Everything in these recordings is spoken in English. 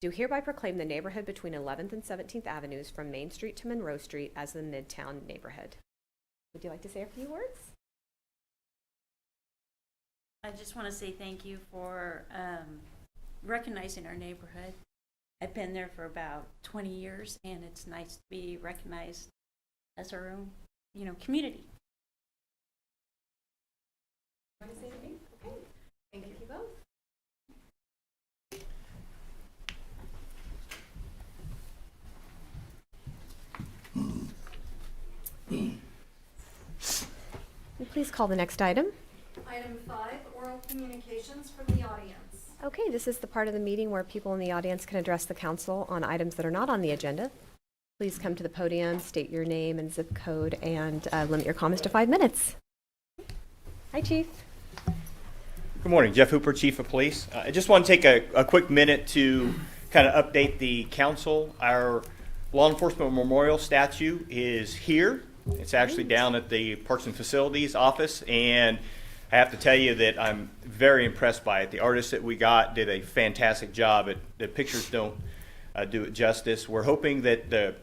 do hereby proclaim the neighborhood between 11th and 17th Avenues from Main Street to Monroe Street as the Midtown neighborhood. Would you like to say a few words? I just want to say thank you for recognizing our neighborhood. I've been there for about 20 years, and it's nice to be recognized as our own, community. Want to say anything? Okay. Thank you both. Will you please call the next item? Item 5, oral communications from the audience. Okay, this is the part of the meeting where people in the audience can address the council on items that are not on the agenda. Please come to the podium, state your name and zip code, and limit your comments to 5 minutes. Hi, Chief. Good morning, Jeff Hooper, Chief of Police. I just want to take a quick minute to kind of update the council. Our law enforcement memorial statue is here. It's actually down at the Parks and Facilities office, and I have to tell you that I'm very impressed by it. The artist that we got did a fantastic job. The pictures don't do it justice. We're hoping that the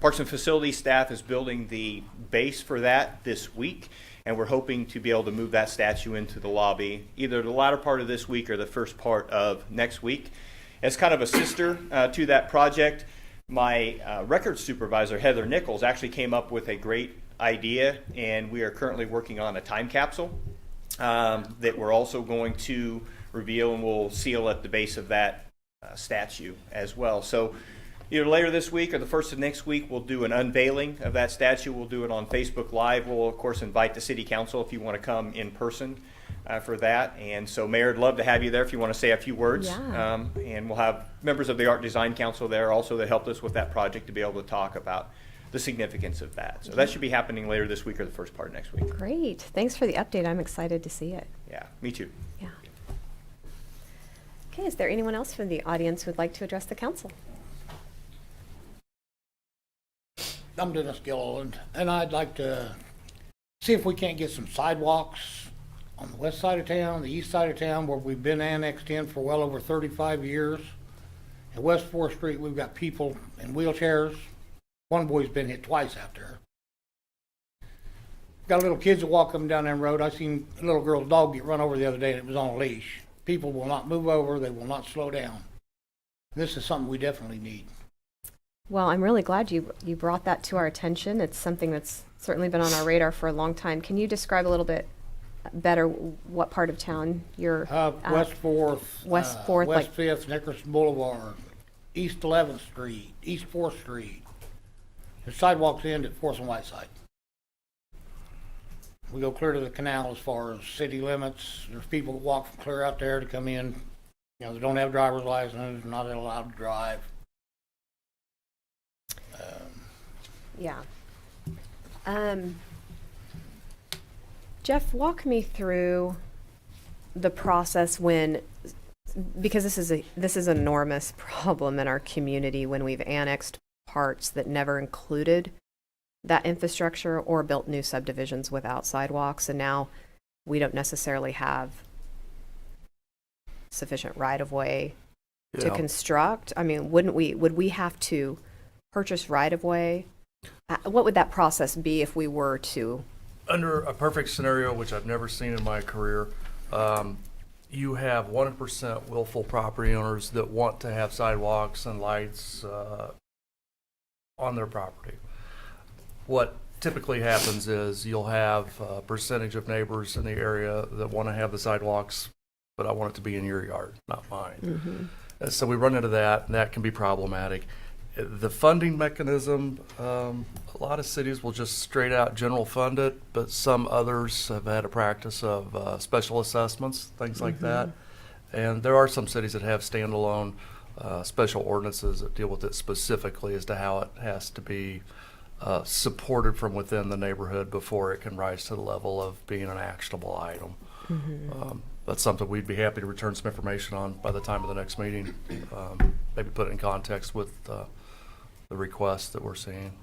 Parks and Facilities staff is building the base for that this week, and we're hoping to be able to move that statue into the lobby either the latter part of this week or the first part of next week. As kind of a sister to that project, my records supervisor, Heather Nichols, actually came up with a great idea, and we are currently working on a time capsule that we're also going to reveal, and we'll seal at the base of that statue as well. So either later this week or the first of next week, we'll do an unveiling of that statue. We'll do it on Facebook Live. We'll, of course, invite the city council if you want to come in person for that. And so, Mayor, I'd love to have you there if you want to say a few words. Yeah. And we'll have members of the Art Design Council there also that helped us with that project to be able to talk about the significance of that. So that should be happening later this week or the first part of next week. Great. Thanks for the update. I'm excited to see it. Yeah, me too. Yeah. Okay, is there anyone else from the audience who would like to address the council? I'm Dennis Gilliland, and I'd like to see if we can't get some sidewalks on the west side of town, the east side of town, where we've been annexed in for well over 35 years. At West 4th Street, we've got people in wheelchairs. One boy's been hit twice out there. Got little kids that walk up and down that road. I seen a little girl's dog get run over the other day, and it was on a leash. People will not move over. They will not slow down. This is something we definitely need. Well, I'm really glad you brought that to our attention. It's something that's certainly been on our radar for a long time. Can you describe a little bit better what part of town you're West 4th, West 4th, West like 5th, Nickerson Boulevard, East 11th Street, East 4th Street. The sidewalks end at 4th and Whiteside. We go clear to the canal as far as city limits. There's people that walk from clear out there to come in. They don't have driver's license, not allowed to drive. yeah. Jeff, walk me through the process because this is an enormous problem in our community when we've annexed parts that never included that infrastructure or built new subdivisions without sidewalks, and now we don't necessarily have sufficient right-of-way to construct. I mean, would we have to purchase right-of-way? What would that process be if we were to? Under a perfect scenario, which I've never seen in my career, you have 1% willful property owners that want to have sidewalks and lights on their property. What typically happens is you'll have a percentage of neighbors in the area that want to have the sidewalks, but I want it to be in your yard, not mine. Mm-hmm. So we run into that, and that can be problematic. The funding mechanism, a lot of cities will just straight out general fund it, but some others have had a practice of special assessments, things like that. And there are some cities that have standalone special ordinances that deal with it specifically as to how it has to be supported from within the neighborhood before it can rise to the level of being an actionable item. That's something we'd be happy to return some information on by the time of the next meeting. Maybe put it in context with the requests that we're seeing.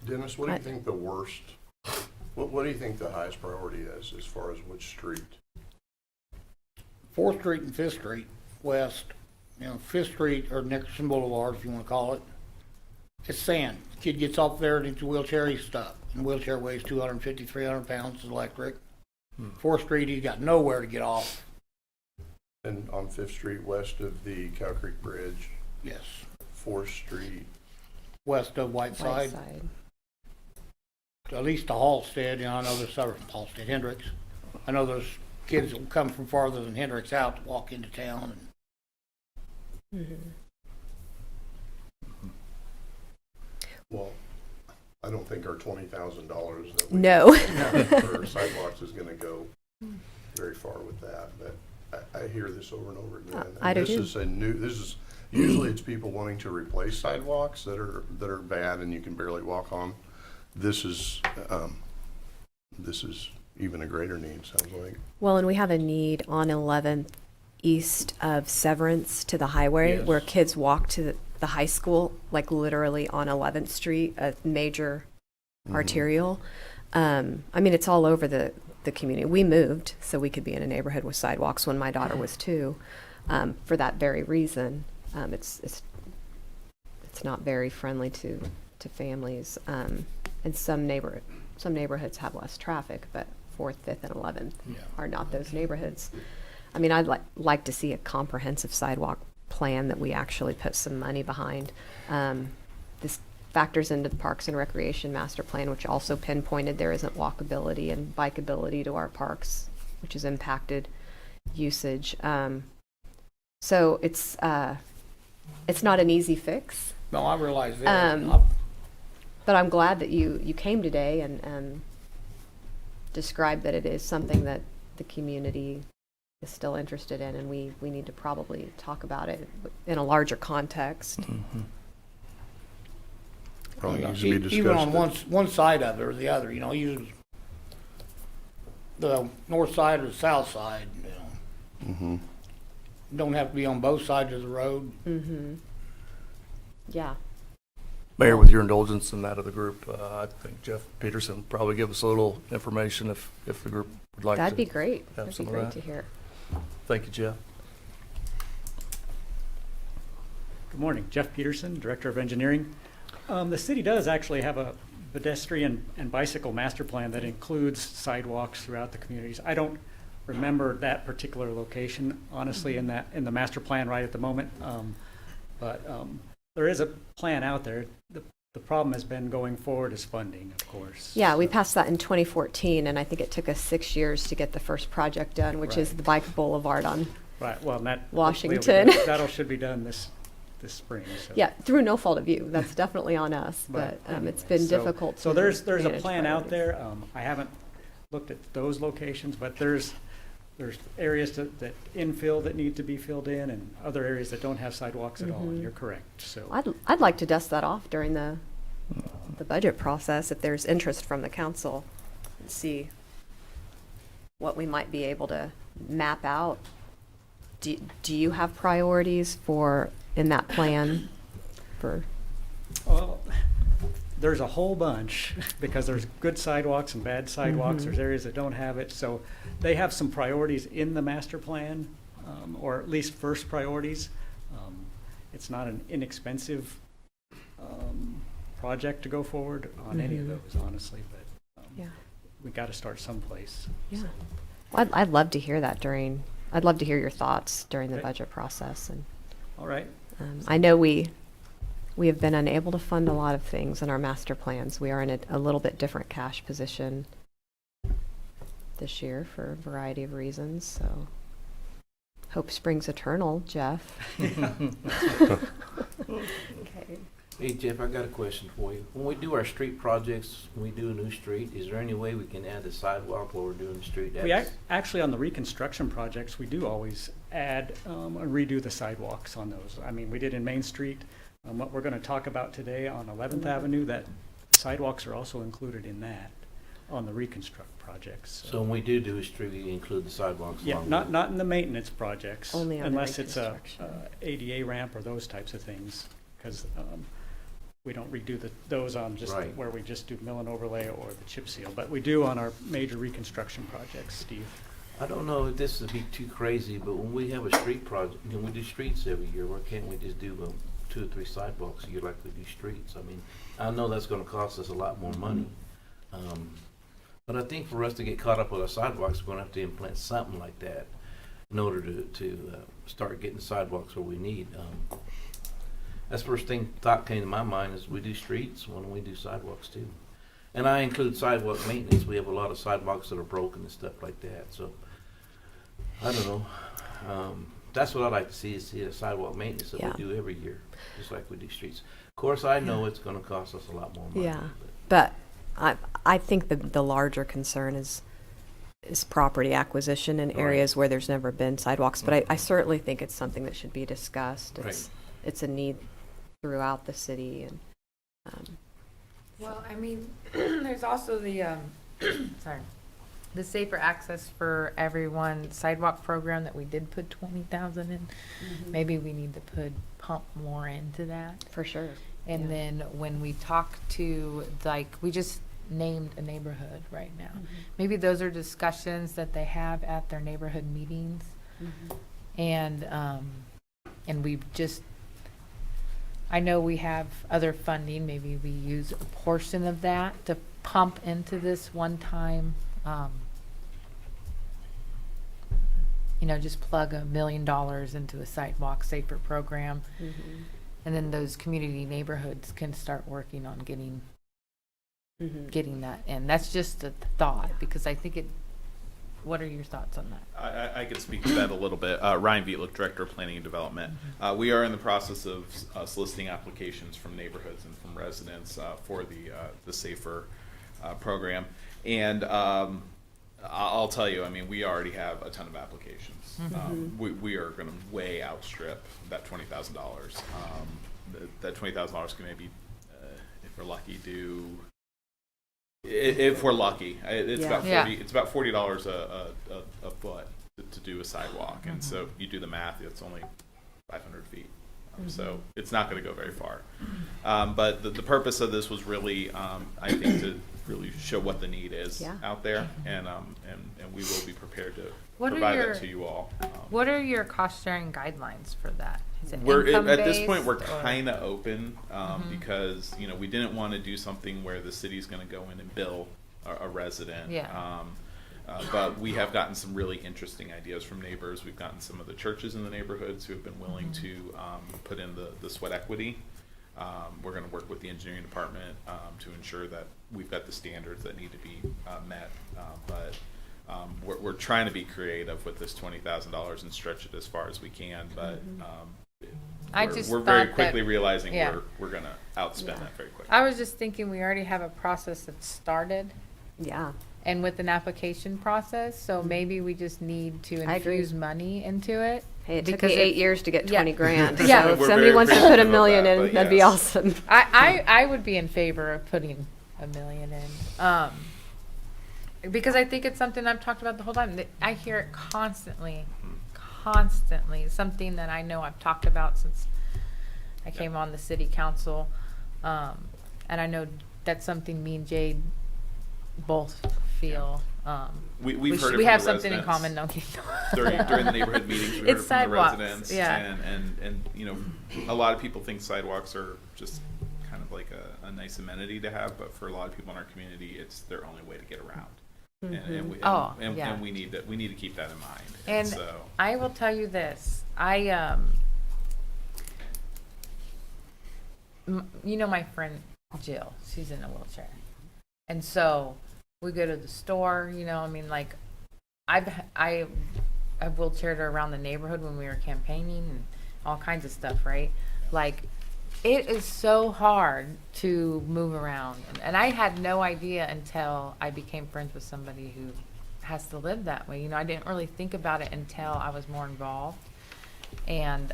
Dennis, what do you think the worst, what do you think the highest priority is as far as which street? 4th Street and 5th Street West You know, Fifth Street or Nickerson Boulevard, if you wanna call it, it's sand. The kid gets off there and into a wheelchair, he's stuck. And the wheelchair weighs 250, 300 pounds, it's electric. Fourth Street, he's got nowhere to get off. And on Fifth Street, west of the Cow Creek Bridge, Yes, Fourth Street, west of Whiteside, Whiteside. at least to Halstead, you know, I know there's several from Halstead, Hendricks. I know there's kids that will come from farther than Hendricks out to walk into town. well, I don't think our $20,000 that we No. for sidewalks is gonna go very far with that, but I hear this over and over again. And I do too. This is, usually it's people wanting to replace sidewalks that are bad and you can barely walk on. This is even a greater need, sounds like. Well, and we have a need on 11th east of Severance to the highway Yes. where kids walk to the high school, like literally on 11th Street, a major arterial. I mean, it's all over the community. We moved so we could be in a neighborhood with sidewalks when my daughter was 2, for that very reason. It's not very friendly to families. And some neighborhoods have less traffic, but 4th, 5th, and 11th are not those neighborhoods. I mean, I'd like to see a comprehensive sidewalk plan that we actually put some money behind. This factors into the Parks and Recreation Master Plan, which also pinpointed there isn't walkability and bikeability to our parks, which has impacted usage. So it's not an easy fix. No, I realize that. But I'm glad that you came today and described that it is something that the community is still interested in, and we need to probably talk about it in a larger context. Probably needs to be discussed. Even on one side of it or the other, you know, use the north side or the south side, you know. Don't have to be on both sides of the road. Yeah. Mayor, with your indulgence and that of the group, I think Jeff Peterson would probably give us a little information if the group would like to. That'd be great. have That'd be some of great that. to hear. Thank you, Jeff. Good morning, Jeff Peterson, Director of Engineering. The city does actually have a pedestrian and bicycle master plan that includes sidewalks throughout the communities. I don't remember that particular location, honestly, in the master plan right at the moment. But there is a plan out there. The problem has been going forward is funding, of course. Yeah, we So- passed that in 2014, and I think it took us 6 years to get the first project done, which is Right. the Bike Boulevard on, Right, well, and that. Washington. That'll should be done this spring, so. yeah, through no fault of you. That's definitely on us, but Right. it's been So- difficult to So there's a manage plan out priorities. there. I haven't looked at those locations, but there's areas that infill that need to be filled in and other areas that don't have sidewalks at all. You're correct, so. I'd like to dust that off during the budget process if there's interest from the council and see what we might be able to map out. Do you have priorities in that plan for? Well, there's a whole bunch because there's good sidewalks and bad sidewalks. There's areas that don't have it. So they have some priorities in the master plan, or at least first priorities. It's not an inexpensive project to go forward on any of those, honestly, but Yeah. we got to start someplace. Yeah. Well, I'd love to hear that I'd love to hear your thoughts during the Okay. budget process. And All right. I know we have been unable to fund a lot of things in our master plans. We are in a little bit different cash position this year for a variety of reasons. So hope springs eternal, Jeff. Okay. Hey Jeff, I got a question for you. When we do our street projects, when we do a new street, is there any way we can add a sidewalk while we're doing the street? Actually, on the reconstruction projects, we do always add and redo the sidewalks on those. I mean, we did in Main Street. What we're going to talk about today on 11th Avenue, that sidewalks are also included in that on the reconstruct projects. So when we do a street, we include the sidewalks Yeah, along not with it? not in the maintenance projects, Only on the unless it's a reconstruction. ADA ramp or those types of things, because we don't redo those on just Right. where we just do mill and overlay or the chip seal, but we do on our major reconstruction projects, Steve. I don't know if this would be too crazy, but when we have a street project, we do streets every year, why can't we just do 2 or 3 sidewalks a year like we do streets? I mean, I know that's gonna cost us a lot more money. But I think for us to get caught up with our sidewalks, we're gonna have to implement something like that in order to start getting sidewalks where we need. That's the first thought came to my mind is we do streets, why don't we do sidewalks too? And I include sidewalk maintenance. We have a lot of sidewalks that are broken and stuff like that, so I don't know. That's what I'd like to see is a sidewalk maintenance that Yeah. we do every year, just like we do streets. Of course, I know it's gonna cost us a lot more money. Yeah. But I think the larger concern is property acquisition in Right. areas where there's never been sidewalks. But I certainly think it's something that should be discussed. It's a need throughout the city. And Well, I mean, there's also the, sorry, the safer access for everyone sidewalk program that we did put 20,000 in. Maybe we need to pump more into that. for sure. And Yeah. then when we talk to, like, we just named a neighborhood right now. Maybe those are discussions that they have at their neighborhood meetings. And we've just, I know we have other funding, maybe we use a portion of that to pump into this one time, just plug $1 million into a sidewalk safer program. And then those community neighborhoods can start working on getting that. And that's just a thought, because I think what are your thoughts on that? I could speak to that a little bit. Ryan Vietlich, Director of Planning and Development. We are in the process of soliciting applications from neighborhoods and from residents for the SAFER program. And I'll tell you, I mean, we already have a ton of applications. We are going to way outstrip that $20,000. That $20,000 can maybe, if we're lucky, do. If we're lucky, it's about $40 a foot to do a sidewalk, and so you do the math. It's only 500 feet, so it's not going to go very far. But the purpose of this was really, I think, to really show what the need is out there, and we will be prepared to provide that to you all. What are your cost sharing guidelines for that? Is it At this point, we're income-based, or- kind of open because we didn't want to do something where the city's going to go in and bill a resident. Yeah. But we have gotten some really interesting ideas from neighbors. We've gotten some of the churches in the neighborhoods who have been willing to put in the sweat equity. We're going to work with the engineering department to ensure that we've got the standards that need to be met. But we're trying to be creative with this $20,000 and stretch it as far as we can. But we're very quickly realizing we're going to outspend that very quickly. I was just thinking we already have a process that started. Yeah. And with an application process, so maybe we just need to I agree. infuse money into it. Hey, it took Because me 8 years to get 20 grand. Yeah. So if We're somebody very wants to put $1 appreciative million of that, in, but that'd be yes. awesome. I would be in favor of putting $1 million in. Because I think it's something I've talked about the whole time. I hear it constantly. It's something that I know I've talked about since I came on the city council. And I know that's something me and Jade both feel. We've heard it we from have the something in residents. common. No, during the neighborhood meetings, we heard It's it from the sidewalks, residents, yeah. and a lot of people think sidewalks are just kind of like a nice amenity to have, but for a lot of people in our community, it's their only way to get around. And we need to keep that in mind. And so I will tell you this. My friend Jill, she's in a wheelchair. And so we go to the store, I've wheelchaired her around the neighborhood when we were campaigning and all kinds of stuff, right? Like, it is so hard to move around. And I had no idea until I became friends with somebody who has to live that way. I didn't really think about it until I was more involved. And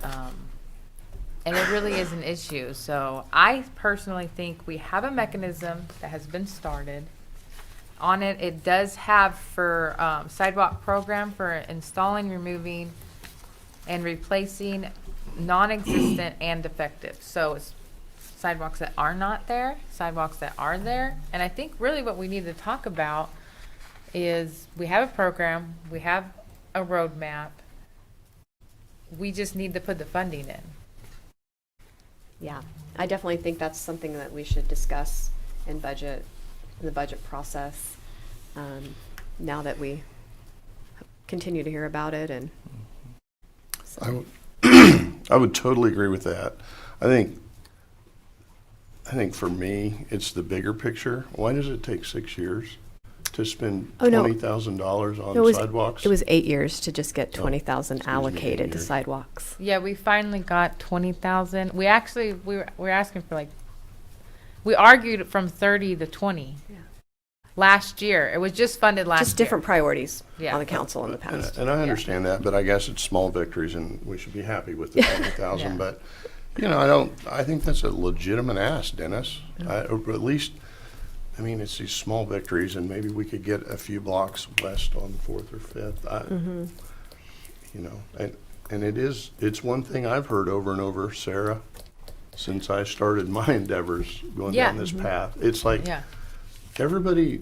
it really is an issue. So I personally think we have a mechanism that has been started. On it, it does have for sidewalk program for installing, removing, and replacing non-existent and defective. So it's sidewalks that are not there, sidewalks that are there. And I think really what we need to talk about is we have a program, we have a roadmap. We just need to put the funding in. Yeah, I definitely think that's something that we should discuss in the budget process, now that we continue to hear about it and. I would, I would totally agree with that. I think for me, it's the bigger picture. Why does it take 6 years to spend Oh, no. $20,000 on It was- sidewalks? It was 8 years to just get Oh, 20,000 excuse me, 8 allocated to years. sidewalks. Yeah, we finally got 20,000. We actually, we were asking for like, we argued from 30 to 20. Yeah. Last year. It was just funded last year. Just different priorities Yeah. on the council in the past. And I understand that, but I guess it's small victories, and we should be happy with the 20,000. Yeah. But, I think that's a legitimate ask, Dennis. Or at least, it's these small victories, and maybe we could get a few blocks west on 4th or 5th. And it's one thing I've heard over and over, Sarah, since I started my endeavors going Yeah. down this path. It's like, Yeah. everybody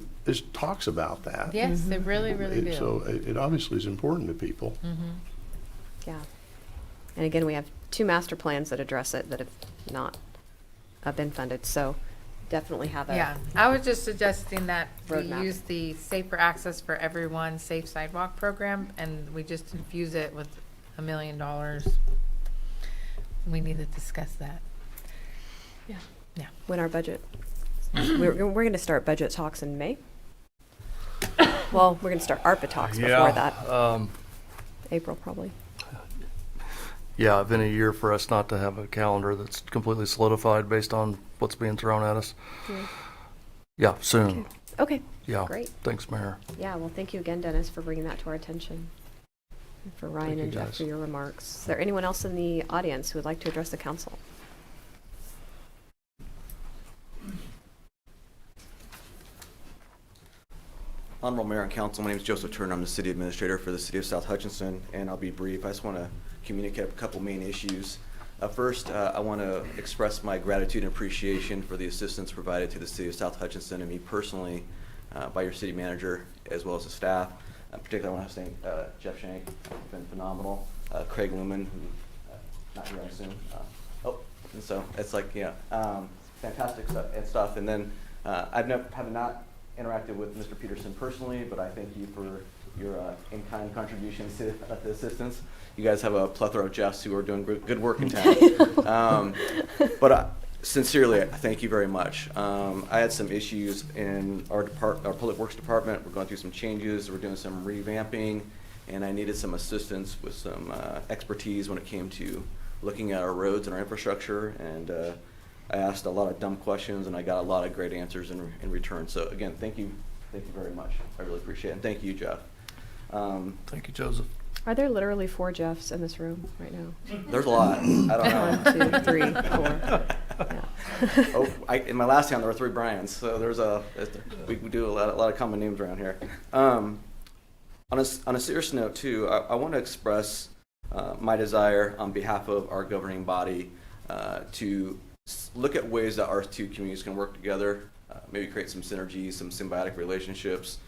talks about that. Yes, they really, really do. So it obviously is important to people. Yeah. And again, we have 2 master plans that address it that have not been funded, so definitely have a. Yeah, I was just suggesting that we Roadmap. use the Safer Access for Everyone Safe Sidewalk Program, and we just infuse it with $1 million. We need to discuss that. Yeah. Yeah. When our budget, we're going to start budget talks in May. Well, we're going to start ARPA talks before that, April probably. Yeah, it's been a year for us not to have a calendar that's completely solidified based on what's being thrown at us. Yeah. Yeah, soon. Okay, Yeah. great. Thanks, Mayor. Yeah, well, thank you again, Dennis, for bringing that to our attention. And for Ryan Thank you, and Jeff guys. for your remarks. Is there anyone else in the audience who would like to address the council? Honorable Mayor and Council, my name is Joseph Turner. I'm the City Administrator for the City of South Hutchinson, and I'll be brief. I just want to communicate a couple main issues. First, I want to express my gratitude and appreciation for the assistance provided to the City of South Hutchinson and me personally by your City Manager as well as the staff. Particularly, I want to thank Jeff Shank, who's been phenomenal. Craig Lumen, who not here, I assume. And so it's like, fantastic stuff. And then have not interacted with Mr. Peterson personally, but I thank you for your in-kind contributions to the assistance. You guys have a plethora of Jeffs who are doing good work in town. But sincerely, thank you very much. I had some issues in our Public Works Department. We're going through some changes. We're doing some revamping, and I needed some assistance with some expertise when it came to looking at our roads and our infrastructure. And I asked a lot of dumb questions, and I got a lot of great answers in return. So again, thank you very much. I really appreciate it, and thank you, Jeff. Thank you, Joseph. Are there literally 4 Jeffs in this room right now? There's a lot. I don't know. 1, 2, 3, 4. Yeah. In my last town, there were 3 Bryans, so we do a lot of common names around here. On a serious note, too, I want to express my desire on behalf of our governing body to look at ways that our 2 communities can work together, maybe create some synergies, some symbiotic relationships.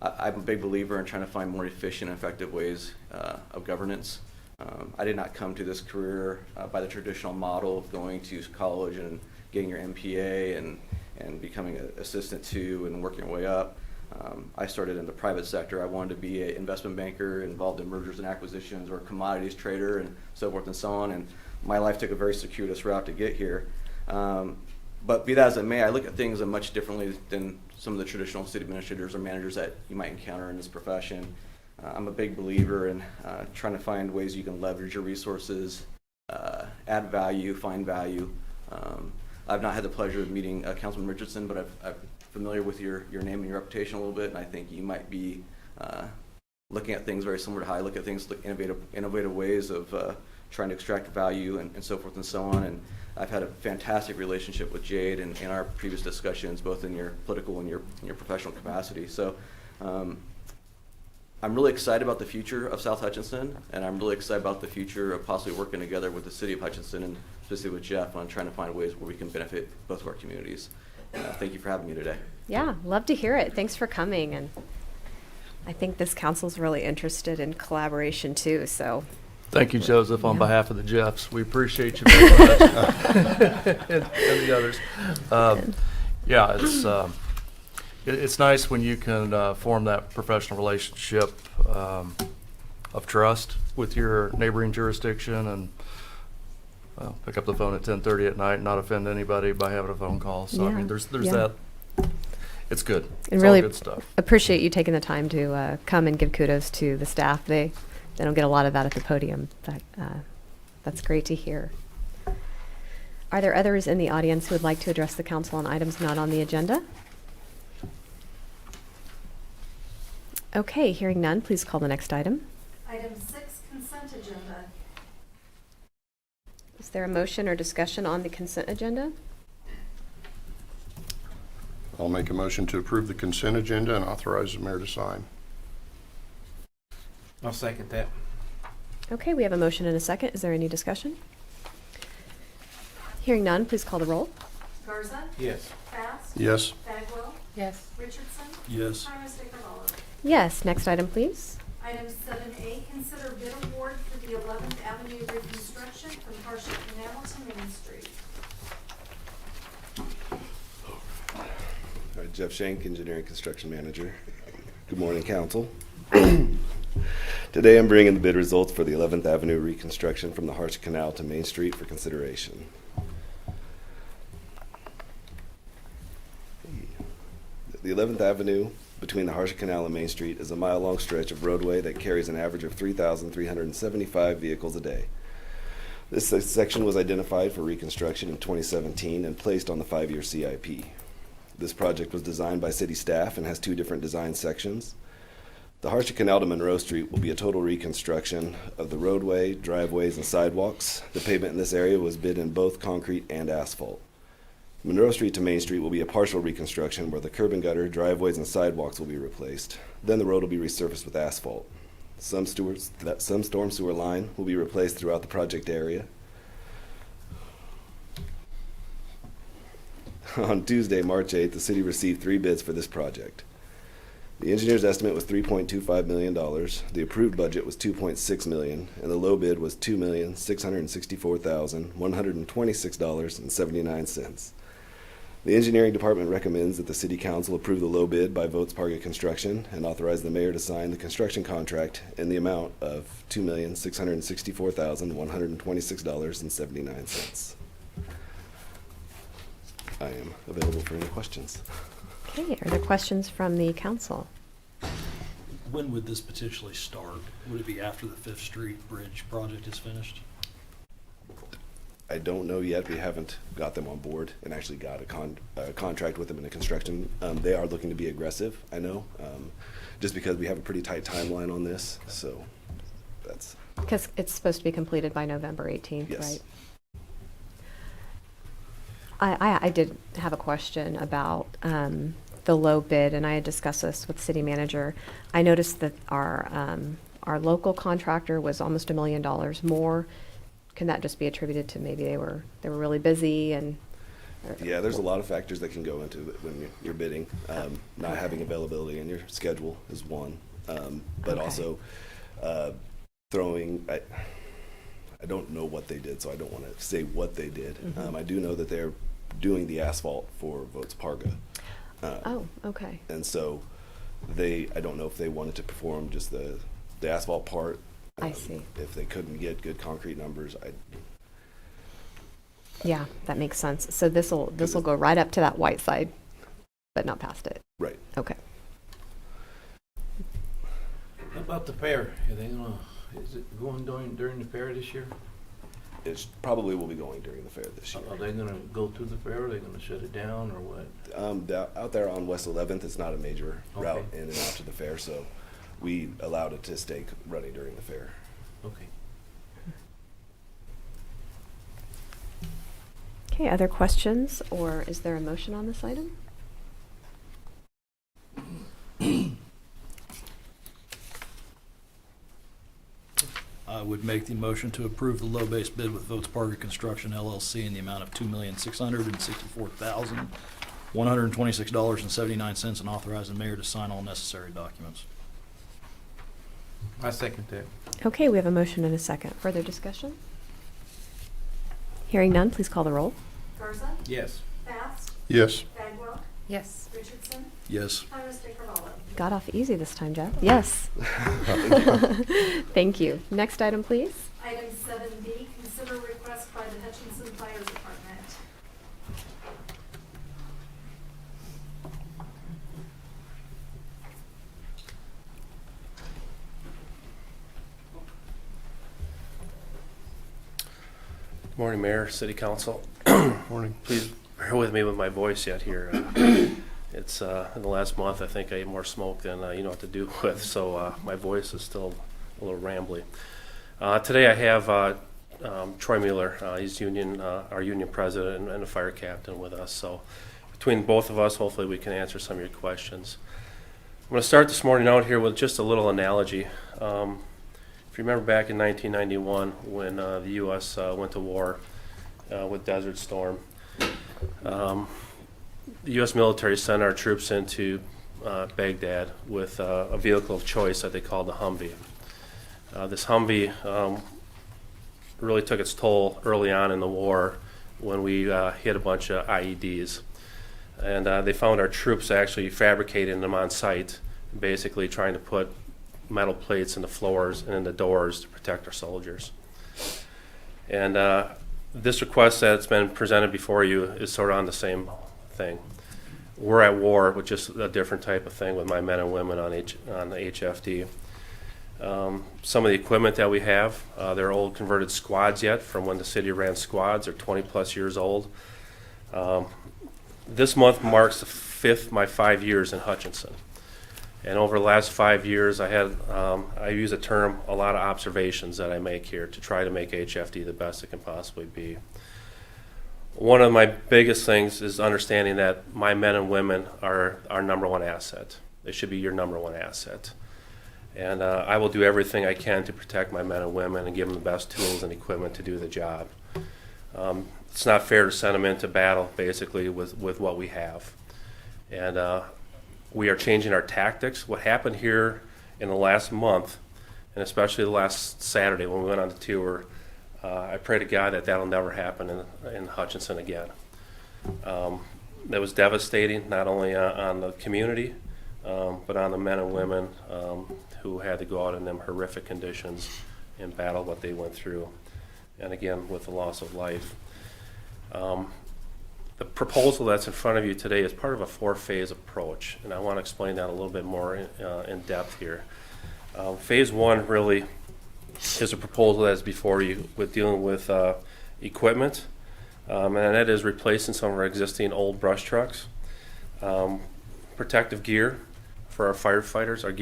I'm a big believer in trying to find more efficient and effective ways of governance. I did not come to this career by the traditional model of going to college and getting your MPA and becoming an assistant to and working your way up. I started in the private sector. I wanted to be an investment banker involved in mergers and acquisitions or a commodities trader and so forth and so on. And my life took a very circuitous route to get here. But be that as it may, I look at things much differently than some of the traditional city administrators or managers that you might encounter in this profession. I'm a big believer in trying to find ways you can leverage your resources, add value, find value. I've not had the pleasure of meeting Councilman Richardson, but I'm familiar with your name and your reputation a little bit, and I think you might be looking at things very similar to how I look at things, like innovative ways of trying to extract value and so forth and so on. And I've had a fantastic relationship with Jade in our previous discussions, both in your political and your professional capacity. So I'm really excited about the future of South Hutchinson, and I'm really excited about the future of possibly working together with the City of Hutchinson and especially with Jeff on trying to find ways where we can benefit both of our communities. Thank you for having me today. Yeah, love to hear it. Thanks for coming. And I think this council's really interested in collaboration too, so. Thank you, Joseph, on Yeah. behalf of the Jeffs. We appreciate you very much. And the others. Yeah, it's nice when you can form that professional relationship of trust with your neighboring jurisdiction and pick up the phone at 10:30 at night and not offend anybody by having a phone call. So, I Yeah, mean, there's yeah. that. It's good. And It's really all good stuff. appreciate you taking the time to come and give kudos to the staff. They don't get a lot of that at the podium, but that's great to hear. Are there others in the audience who would like to address the council on items not on the agenda? Okay, hearing none, please call the next item. Item 6, consent agenda. Is there a motion or discussion on the consent agenda? I'll make a motion to approve the consent agenda and authorize the mayor to sign. I'll second that. Okay, we have a motion and a second. Is there any discussion? Hearing none, please call the roll. Garza. Yes. Bass. Yes. Bagwell. Yes. Richardson. Yes. Tyler Stigall. Yes, next item, please. Item 7A, consider bid award for the 11th Avenue reconstruction from Harsha Canal to Main Street. Jeff Shank, Engineering Construction Manager. Good morning, Council. Today I'm bringing the bid results for the 11th Avenue reconstruction from the Harsha Canal to Main Street for consideration. The 11th Avenue between the Harsha Canal and Main Street is a mile-long stretch of roadway that carries an average of 3,375 vehicles a day. This section was identified for reconstruction in 2017 and placed on the 5-year CIP. This project was designed by city staff and has 2 different design sections. The Harsha Canal to Monroe Street will be a total reconstruction of the roadway, driveways, and sidewalks. The pavement in this area was bid in both concrete and asphalt. Monroe Street to Main Street will be a partial reconstruction where the curb and gutter, driveways, and sidewalks will be replaced. Then the road will be resurfaced with asphalt. Some storm sewer line will be replaced throughout the project area. On Tuesday, March 8th, the city received 3 bids for this project. The engineer's estimate was $3.25 million, the approved budget was $2.6 million, and the low bid was $2,664,126.79. The engineering department recommends that the city council approve the low bid by votes Parga Construction and authorize the mayor to sign the construction contract in the amount of $2,664,126.79. I am available for any questions. Okay, are there questions from the council? When would this potentially start? Would it be after the Fifth Street Bridge project is finished? I don't know yet. We haven't got them on board and actually got a contract with them in the construction. They are looking to be aggressive, I know, just because we have a pretty tight timeline on this. So that's. Because it's supposed to be completed by November 18th, Yes. right? I did have a question about the low bid, and I had discussed this with the city manager. I noticed that our local contractor was almost $1 million more. Can that just be attributed to maybe they were really busy and? Yeah, there's a lot of factors that can go into it when you're bidding. Not having availability in your schedule is one, but Okay. also throwing. I don't know what they did, so I don't want to say what they did. Mhm. I do know that they're doing the asphalt for Votes Parga. Oh, okay. And so I don't know if they wanted to perform just the asphalt part. I see. If they couldn't get good concrete numbers, Yeah, that makes sense. So this'll go right up to that white side, but not past it. Right. Okay. How about the fair? Is it going during the fair this year? It probably will be going during the fair this year. Are they gonna go to the fair, or are they gonna shut it down, or what? Out there on West 11th, it's not a major route Okay. in and out to the fair, so we allowed it to stay running during the fair. Okay. Okay, other questions, or is there a motion on this item? I would make the motion to approve the low base bid with Votes Parga Construction LLC in the amount of $2,664,126.79 and authorize the mayor to sign all necessary documents. I second that. Okay, we have a motion and a second. Further discussion? Hearing none, please call the roll. Garza, Yes. Bast, Yes. Bagwell, Yes. Richardson, Yes. Thomas Carvalho. Got off easy this time, Jeff. Yes. Thank you. Next item, please. Item 7B, consider request by the Hutchinson Fire Department. Morning, Mayor, City Council. Morning. Please bear with me with my voice yet here. It's in the last month, I think I ate more smoke than you know what to do with, so my voice is still a little rambly. Today I have Troy Mueller. He's our union president and a fire captain with us. So between both of us, hopefully we can answer some of your questions. I'm going to start this morning out here with just a little analogy. If you remember back in 1991 when the U.S. Went to war with Desert Storm, the U.S. military sent our troops into Baghdad with a vehicle of choice that they called the Humvee. This Humvee really took its toll early on in the war when we hit a bunch of IEDs. And they found our troops actually fabricating them on site, basically trying to put metal plates in the floors and in the doors to protect our soldiers. And this request that's been presented before you is sort of on the same thing. We're at war with just a different type of thing with my men and women on the HFD. Some of the equipment that we have, they're old converted squads yet from when the city ran squads. They're 20 plus years old. This month marks my 5 years in Hutchinson. And over the last 5 years, I use a term, a lot of observations that I make here to try to make HFD the best it can possibly be. One of my biggest things is understanding that my men and women are our number one asset. They should be your number one asset. And I will do everything I can to protect my men and women and give them the best tools and equipment to do the job. It's not fair to send them into battle, basically, with what we have. And we are changing our tactics. What happened here in the last month, and especially the last Saturday when we went on the tour, I pray to God that that'll never happen in Hutchinson again. That was devastating, not only on the community, but on the men and women who had to go out in them horrific conditions and battle what they went through, and again with the loss of life. The proposal that's in front of you today is part of a 4-phase approach, and I want to explain that a little bit more in depth here. Phase 1 really is a proposal that's before you with dealing with equipment, and that is replacing some of our existing old brush trucks. Protective gear for our firefighters. Our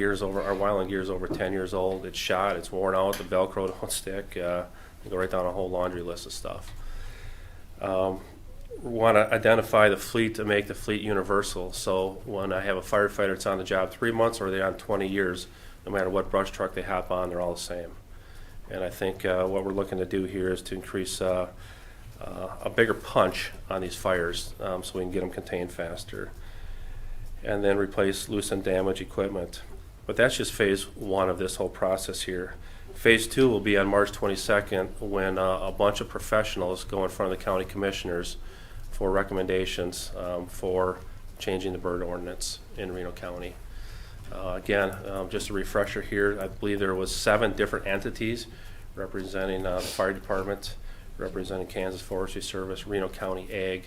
Weiland gear is over 10 years old. It's shot, it's worn out, the Velcro don't stick. You go right down a whole laundry list of stuff. We want to identify the fleet to make the fleet universal. So when I have a firefighter that's on the job 3 months or they're on 20 years, no matter what brush truck they hop on, they're all the same. And I think what we're looking to do here is to increase a bigger punch on these fires so we can get them contained faster. And then replace loose and damaged equipment. But that's just phase 1 of this whole process here. Phase 2 will be on March 22nd when a bunch of professionals go in front of the county commissioners for recommendations for changing the bird ordinance in Reno County. Again, just a refresher here, I believe there was 7 different entities representing the fire department, representing Kansas Forestry Service, Reno County Ag,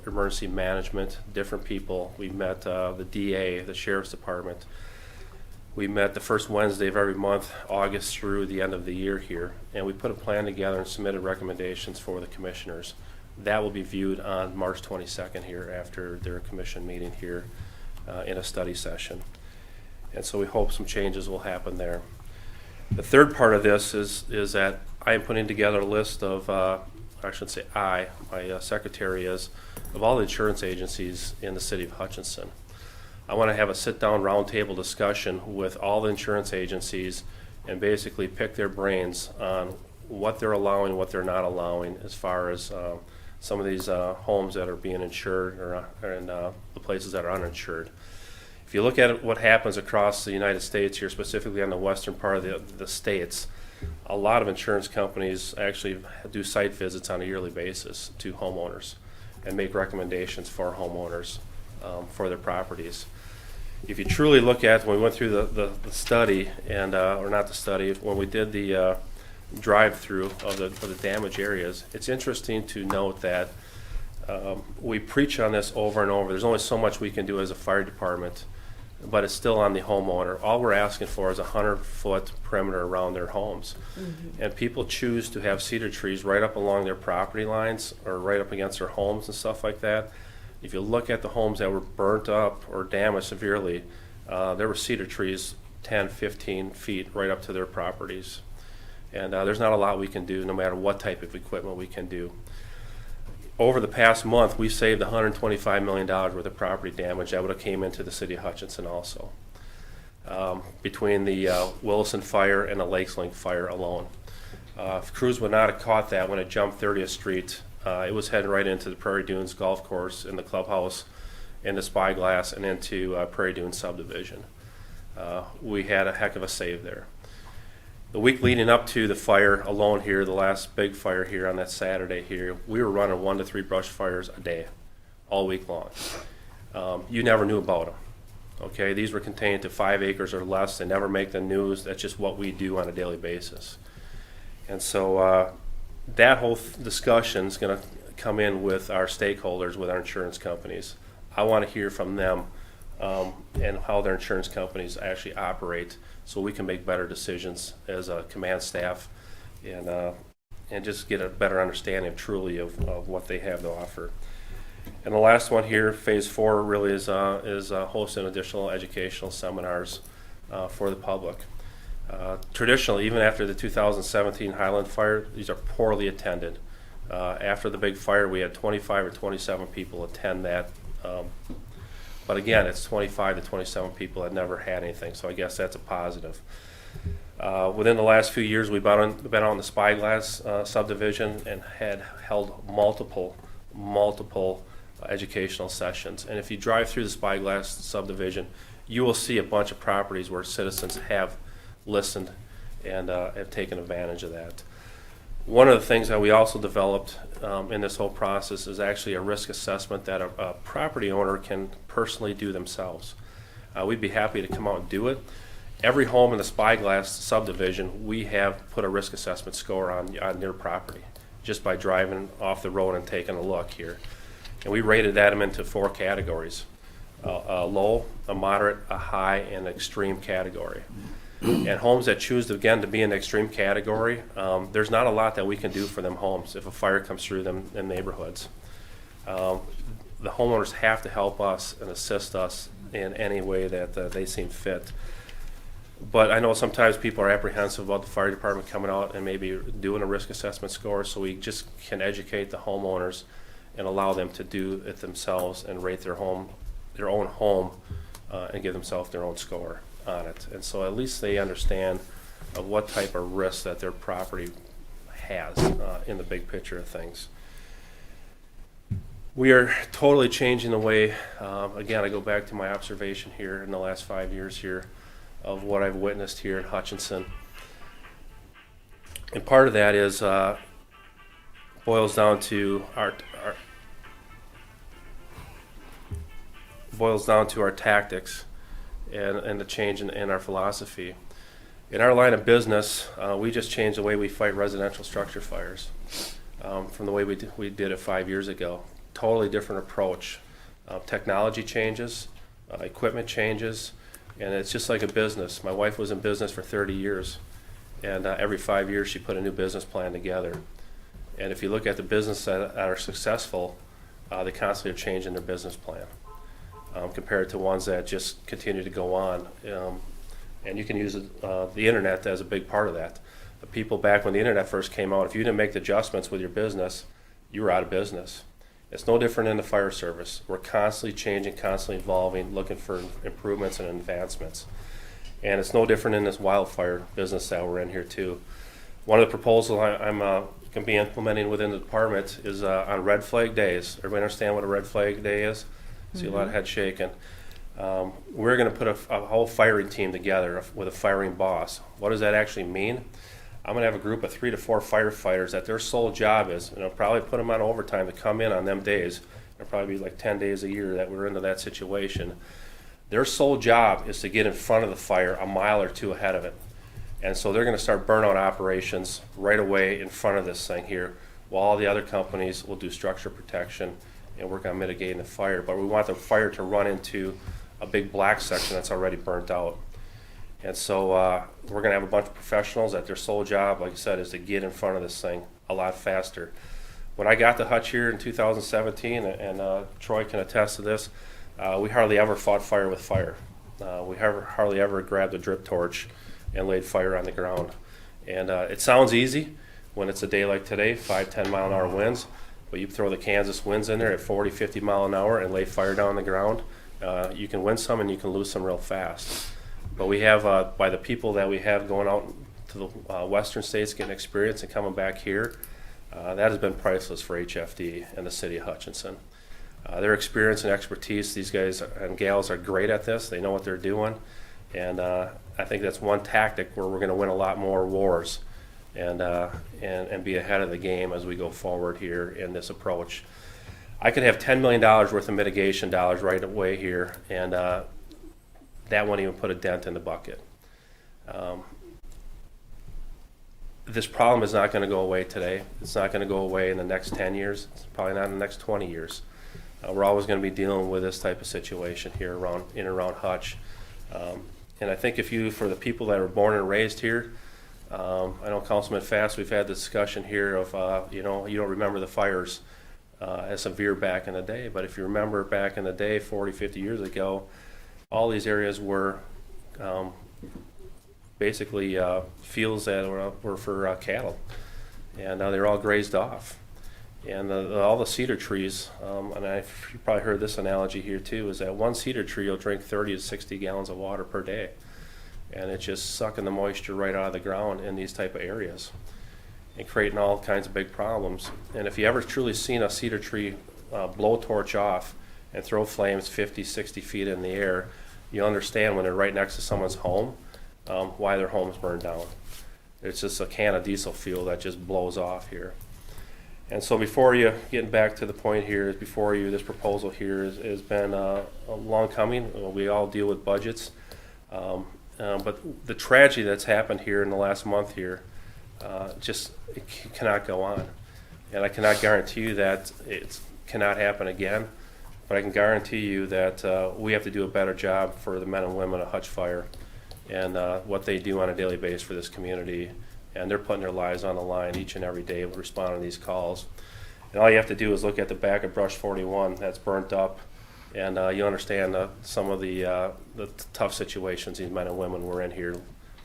emergency management, different people. We met the DA, the Sheriff's Department. We met the first Wednesday of every month, August through the end of the year here, and we put a plan together and submitted recommendations for the commissioners. That will be viewed on March 22nd here after their commission meeting here in a study session. And so we hope some changes will happen there. The third part of this is that I am putting together a list of, I should say my secretary is, of all the insurance agencies in the city of Hutchinson. I want to have a sit-down roundtable discussion with all the insurance agencies and basically pick their brains on what they're allowing, what they're not allowing as far as some of these homes that are being insured or in the places that are uninsured. If If you look at what happens across the United States here, specifically on the western part of the states, a lot of insurance companies actually do site visits on a yearly basis to homeowners and make recommendations for homeowners for their properties. If you truly look at, when we went through the study, and or not the study, when we did the drive-through of the damaged areas, it's interesting to note that we preach on this over and over. There's only so much we can do as a fire department, but it's still on the homeowner. All we're asking for is a 100-foot perimeter around their homes. And people choose to have cedar trees right up along their property lines or right up against their homes and stuff like that. If you look at the homes that were burnt up or damaged severely, there were cedar trees 10, 15 feet right up to their properties. And there's not a lot we can do, no matter what type of equipment we can do. Over the past month, we saved $125 million worth of property damage that would have came into the city of Hutchinson also, between the Wilson fire and the Lakes Link fire alone. If crews would not have caught that when it jumped 30th Street, it was heading right into the Prairie Dunes golf course, in the clubhouse, in the Spyglass, and into Prairie Dunes subdivision. We had a heck of a save there. The week leading up to the fire alone here, the last big fire here on that Saturday here, we were running 1 to 3 brush fires a day, all week long. You never knew about them. Okay, these were contained to 5 acres or less. They never make the news. That's just what we do on a daily basis. And so that whole discussion is going to come in with our stakeholders, with our insurance companies. I want to hear from them and how their insurance companies actually operate, so we can make better decisions as a command staff and just get a better understanding truly of what they have to offer. And the last one here, phase 4, really is hosting additional educational seminars for the public. Traditionally, even after the 2017 Highland fire, these are poorly attended. After the big fire, we had 25 or 27 people attend that. But again, it's 25 to 27 people that never had anything, so I guess that's a positive. Within the last few years, we've been on the Spyglass subdivision and had held multiple educational sessions. And if you drive through the Spyglass subdivision, you will see a bunch of properties where citizens have listened and have taken advantage of that. One of the things that we also developed in this whole process is actually a risk assessment that a property owner can personally do themselves. We'd be happy to come out and do it. Every home in the Spyglass subdivision, we have put a risk assessment score on their property just by driving off the road and taking a look here. And we rated them into 4 categories: a low, a moderate, a high, and an extreme category. And homes that choose to be in the extreme category, there's not a lot that we can do for them homes if a fire comes through them in neighborhoods. The homeowners have to help us and assist us in any way that they seem fit. But I know sometimes people are apprehensive about the fire department coming out and maybe doing a risk assessment score, so we just can educate the homeowners and allow them to do it themselves and rate their own home, and give themselves their own score on it. And so at least they understand of what type of risk that their property has in the big picture of things. We are totally changing the way, again, I go back to my observation here in the last 5 years here of what I've witnessed here in Hutchinson. And part of that is boils down to our tactics and the change in our philosophy. In our line of business, we just changed the way we fight residential structure fires from the way we did it 5 years ago. Totally different approach. Technology changes, equipment changes, and it's just like a business. My wife was in business for 30 years, and every 5 years she put a new business plan together. And if you look at the businesses that are successful, they constantly are changing their business plan. Compared to ones that just continue to go on. And you can use the internet as a big part of that. The people back when the internet first came out, if you didn't make the adjustments with your business, you were out of business. It's no different in the fire service. We're constantly changing, constantly evolving, looking for improvements and advancements. And it's no different in this wildfire business that we're in here too. One of the proposals I'm going to be implementing within the department is on red flag days. Everybody understand what a red flag day is? See a lot of head shaking. We're going to put a whole firing team together with a firing boss. What does that actually mean? I'm going to have a group of 3 to 4 firefighters that their sole job is, and I'll probably put them on overtime to come in on them days. There'll probably be like 10 days a year that we're into that situation. Their sole job is to get in front of the fire a mile or 2 ahead of it. And so they're going to start burnout operations right away in front of this thing here, while all the other companies will do structure protection and work on mitigating the fire. But we want the fire to run into a big black section that's already burnt out. And so we're going to have a bunch of professionals that their sole job, like I said, is to get in front of this thing a lot faster. When I got to Hutch here in 2017, and Troy can attest to this, we hardly ever fought fire with fire. We hardly ever grabbed a drip torch and laid fire on the ground. And it sounds easy when it's a day like today, 5-10 mile an hour winds, but you throw the Kansas winds in there at 40-50 mile an hour and lay fire down on the ground, you can win some and you can lose some real fast. But we have, by the people that we have going out to the western states getting experience and coming back here, that has been priceless for HFD and the city of Hutchinson. Their experience and expertise, these guys and gals are great at this. They know what they're doing. And I think that's one tactic where we're going to win a lot more wars and be ahead of the game as we go forward here in this approach. I could have $10 million worth of mitigation dollars right away here, and that won't even put a dent in the bucket. This problem is not going to go away today. It's not going to go away in the next 10 years. It's probably not in the next 20 years. We're always going to be dealing with this type of situation here in and around Hutch. And I think for the people that were born and raised here, I know Councilman Fast, we've had the discussion here of, you don't remember the fires as severe back in the day, but if you remember back in the day, 40, 50 years ago, all these areas were basically fields that were for cattle, and they're all grazed off. And all the cedar trees, and you probably heard this analogy here too, is that one cedar tree will drink 30 to 60 gallons of water per day. And it's just sucking the moisture right out of the ground in these type of areas and creating all kinds of big problems. And if you ever truly seen a cedar tree blow a torch off and throw flames 50, 60 feet in the air, you understand when they're right next to someone's home, why their home's burned down. It's just a can of diesel fuel that just blows off here. And so getting back to the point here, this proposal here has been a long coming. We all deal with budgets. But the tragedy that's happened here in the last month here, it cannot go on. And I cannot guarantee you that it cannot happen again, but I can guarantee you that we have to do a better job for the men and women of Hutch Fire and what they do on a daily basis for this community. And they're putting their lives on the line each and every day with responding to these calls. And all you have to do is look at the back of Brush 41 that's burnt up, and you understand some of the tough situations these men and women were in here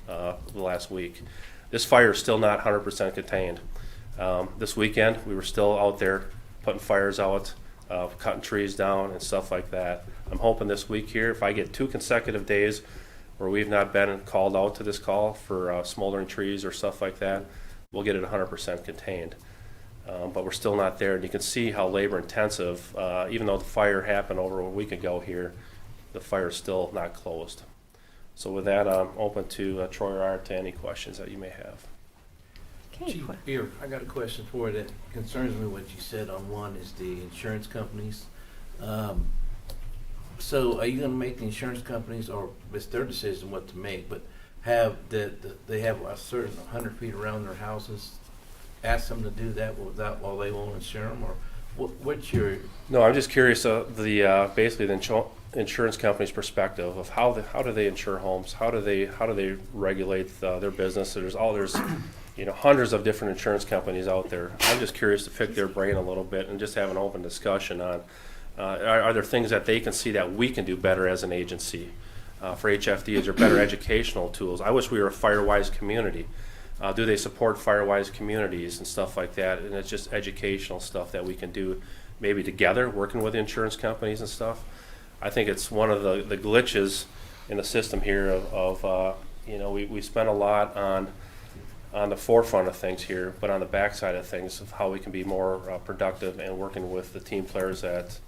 the last week. This fire is still not 100% contained. This weekend, we were still out there putting fires out, cutting trees down and stuff like that. I'm hoping this week here, if I get 2 consecutive days where we've not been called out to this call for smoldering trees or stuff like that, we'll get it 100% contained. But we're still not there, and you can see how labor intensive, even though the fire happened over a week ago here, the fire is still not closed. So with that, I'm open to Troy or Art to any questions that you may have. Okay. Chief, here, I got a question for you that concerns me. What you said on one is the insurance companies. So are you going to make the insurance companies, or it's their decision what to make, but they have a certain 100 feet around their houses, ask them to do that while they won't insure them, or what's your? No, I'm just curious. Basically the insurance company's perspective of how do they insure homes? How do they regulate their business? There's hundreds of different insurance companies out there. I'm just curious to pick their brain a little bit and just have an open discussion on. Are there things that they can see that we can do better as an agency? For HFD, is there better educational tools? I wish we were a Firewise community. Do they support Firewise communities and stuff like that? And it's just educational stuff that we can do maybe together, working with insurance companies and stuff. I think it's one of the glitches in the system here we spend a lot on the forefront of things here, but on the backside of things of how we can be more productive and working with the team players that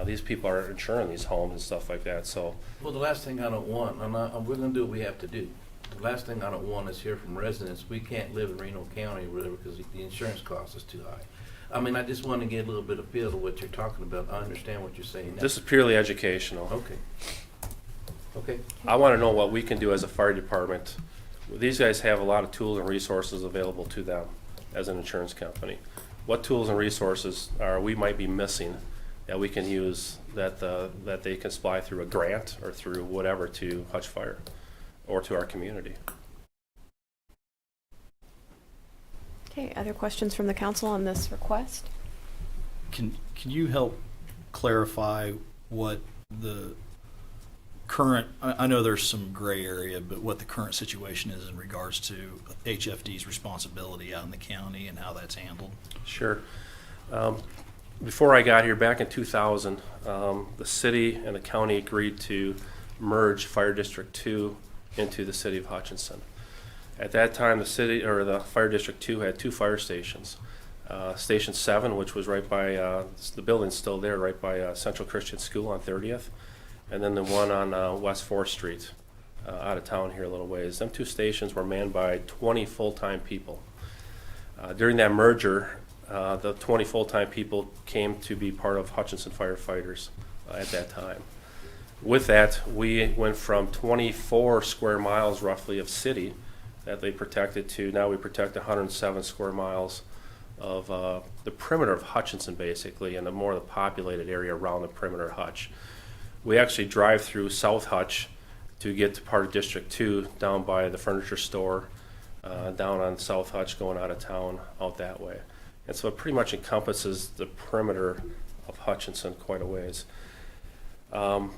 These people are insuring these homes and stuff like that, so. Well, the last thing I don't want, we're gonna do what we have to do. The last thing I don't want is hear from residents, we can't live in Reno County or whatever because the insurance cost is too high. I mean, I just want to get a little bit of feel of what you're talking about. I understand what you're saying now. This is purely educational. Okay. Okay. I want to know what we can do as a fire department. These guys have a lot of tools and resources available to them as an insurance company. What tools and resources we might be missing that we can use that they can supply through a grant or through whatever to Hutch Fire or to our community? Okay, other questions from the council on this request? Can you help clarify what the current, I know there's some gray area, but what the current situation is in regards to HFD's responsibility out in the county and how that's handled? Sure. Before I got here, back in 2000, the city and the county agreed to merge Fire District 2 into the city of Hutchinson. At that time, the city, or the Fire District 2 had 2 fire stations. Station 7, which was right by, the building's still there, right by Central Christian School on 30th, and then the one on West 4th Street, out of town here a little ways. Them 2 stations were manned by 20 full-time people. During that merger, the 20 full-time people came to be part of Hutchinson firefighters at that time. With that, we went from 24 square miles roughly of city that they protected to now we protect 107 square miles of the perimeter of Hutchinson, basically, and the more the populated area around the perimeter of Hutch. We actually drive through South Hutch to get to part of District 2 down by the furniture store, down on South Hutch going out of town out that way. And so it pretty much encompasses the perimeter of Hutchinson quite a ways. At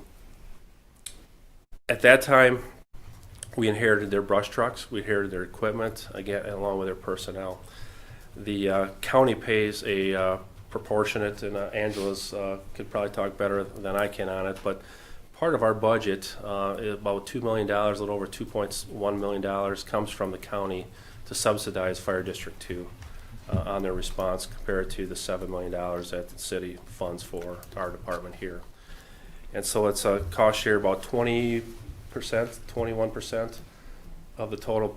that time, we inherited their brush trucks, we inherited their equipment, again, along with their personnel. The county pays a proportionate, and Angela's could probably talk better than I can on it, but part of our budget, is about $2 million, a little over $2.1 million, comes from the county to subsidize Fire District 2 on their response compared to the $7 million that the city funds for our department here. And so it's a cost share about 20%, 21% of the total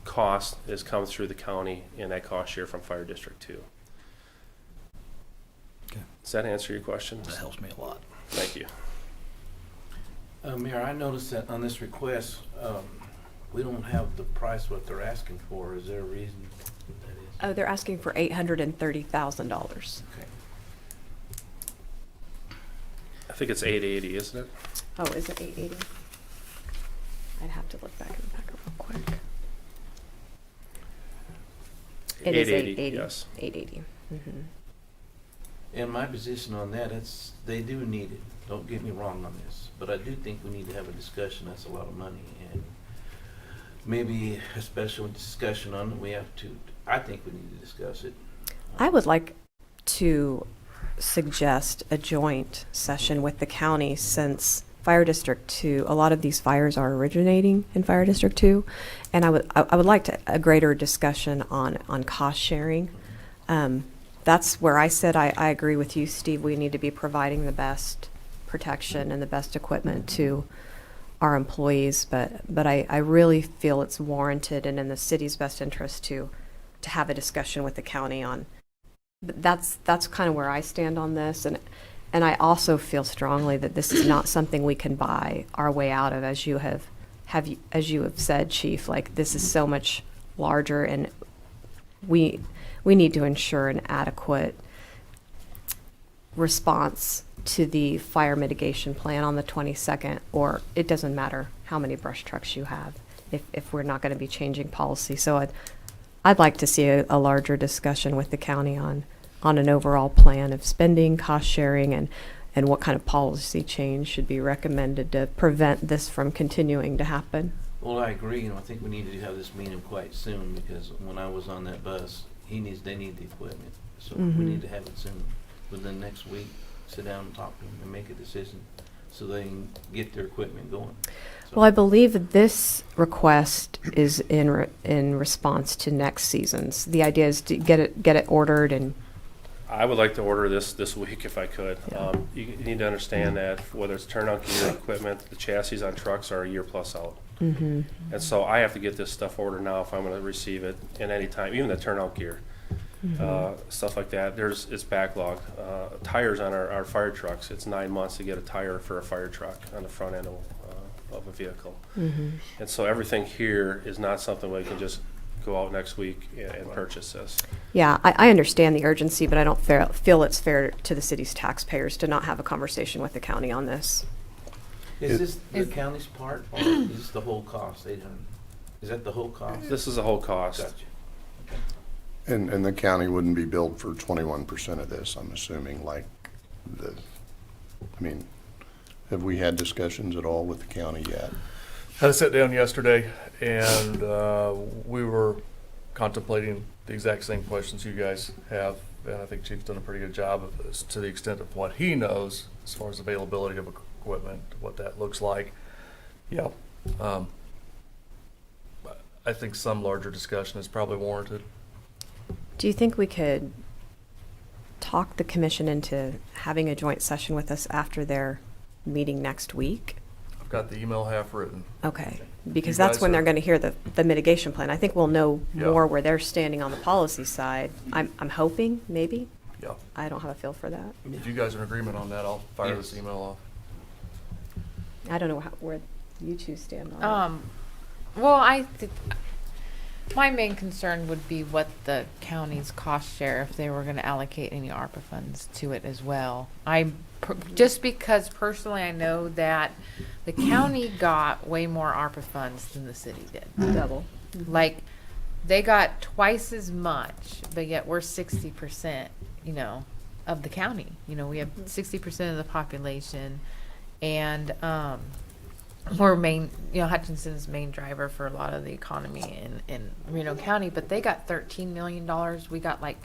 cost is come through the county in that cost share from Fire District 2. Okay. Does that answer your question? That helps me a lot. Thank you. Mayor, I noticed that on this request, we don't have the price what they're asking for. Is there a reason that is? Oh, they're asking for $830,000. Okay. I think it's 880, isn't it? Oh, is it 880? I'd have to look back in the packet real quick. It is 880. Yes. 880. Mm-hmm. And my position on that, they do need it. Don't get me wrong on this, but I do think we need to have a discussion. That's a lot of money, and maybe a special discussion on it. I think we need to discuss it. I would like to suggest a joint session with the county, since Fire District 2, a lot of these fires are originating in Fire District 2, and I would like a greater discussion on cost sharing. That's where I said I agree with you, Steve. We need to be providing the best protection and the best equipment to our employees, but I really feel it's warranted and in the city's best interest to have a discussion with the county on. That's kind of where I stand on this, and I also feel strongly that this is not something we can buy our way out of, as you have said, Chief. Like, this is so much larger, and we need to ensure an adequate response to the fire mitigation plan on the 22nd, or it doesn't matter how many brush trucks you have if we're not going to be changing policy. So I'd like to see a larger discussion with the county on an overall plan of spending, cost sharing, and what kind of policy change should be recommended to prevent this from continuing to happen. Well, I agree, and I think we need to have this meeting quite soon, because when I was on that bus, they need the equipment. So we need to have it soon. Within next week, sit down and talk to them and make a decision so they can get their equipment going. So, Well, I believe that this request is in response to next season's. The idea is to get it ordered and I would like to order this week if I could. You need to understand that whether it's turnout gear, equipment, the chassis on trucks are a year plus out. Mm-hmm. And so I have to get this stuff ordered now if I'm going to receive it in any time, even the turnout gear, stuff like that. It's backlogged. Tires on our fire trucks, it's 9 months to get a tire for a fire truck on the front end of a vehicle. Mm-hmm. And so everything here is not something we can just go out next week and purchase this. Yeah, I understand the urgency, but I don't feel it's fair to the city's taxpayers to not have a conversation with the county on this. Is this the county's part, or is this the whole cost, 800? Is that the whole cost? This is a whole cost. Gotcha. And the county wouldn't be billed for 21% of this, I'm assuming, like have we had discussions at all with the county yet? Had a sit down yesterday, and we were contemplating the exact same questions you guys have, and I think Chief's done a pretty good job of this, to the extent of what he knows as far as availability of equipment, what that looks like. Yeah, I think some larger discussion is probably warranted. Do you think we could talk the commission into having a joint session with us after their meeting next week? I've got the email half written. Okay, because You that's guys when they're are- going to hear the mitigation plan. I think we'll know Yeah. more where they're standing on the policy side. I'm hoping, maybe. Yeah. I don't have a feel for that. If you guys are in agreement on that, I'll fire this email off. I don't know where you two stand on it. Well, my main concern would be what the county's cost share, if they were going to allocate any ARPA funds to it as well. Just because personally I know that the county got way more ARPA funds than the city did. Double. Like, they got twice as much, but yet we're 60%, of the county. We have 60% of the population, and we're Hutchinson's main driver for a lot of the economy in Reno County, but they got $13 million. We got like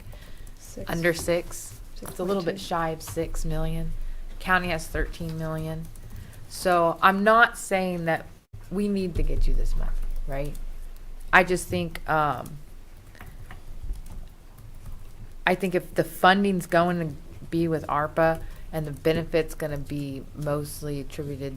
under six. It's a little bit shy of 6 million. County has 13 million. So I'm not saying that we need to get you this money, right? I just think, I think if the funding's going to be with ARPA and the benefit's going to be mostly attributed,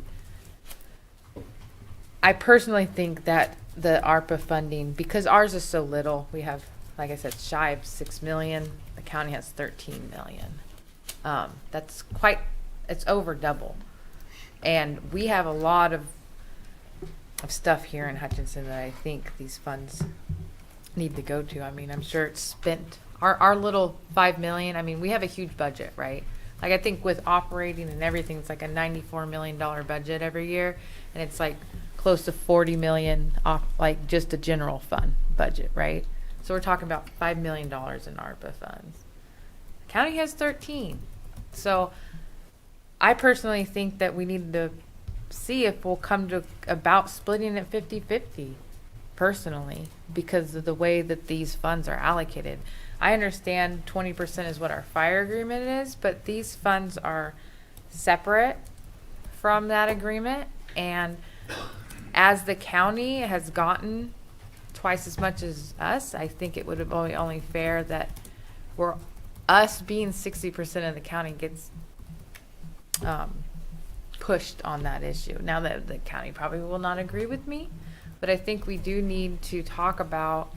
I personally think that the ARPA funding, because ours is so little, we have, like I said, shy of 6 million. The county has 13 million. It's over double. And we have a lot of stuff here in Hutchinson that I think these funds need to go to. I mean, I'm sure it's spent. Our little 5 million, we have a huge budget, right? Like, I think with operating and everything, it's like a $94 million budget every year. And it's like close to 40 million off, like just a general fund budget, right? So we're talking about $5 million in ARPA funds. The county has 13. So I personally think that we need to see if we'll come to about splitting it 50-50 personally, because of the way that these funds are allocated. I understand 20% is what our fire agreement is, but these funds are separate from that agreement. And as the county has gotten twice as much as us, I think it would be only fair that us being 60% of the county gets pushed on that issue. Now that the county probably will not agree with me, but I think we do need to talk about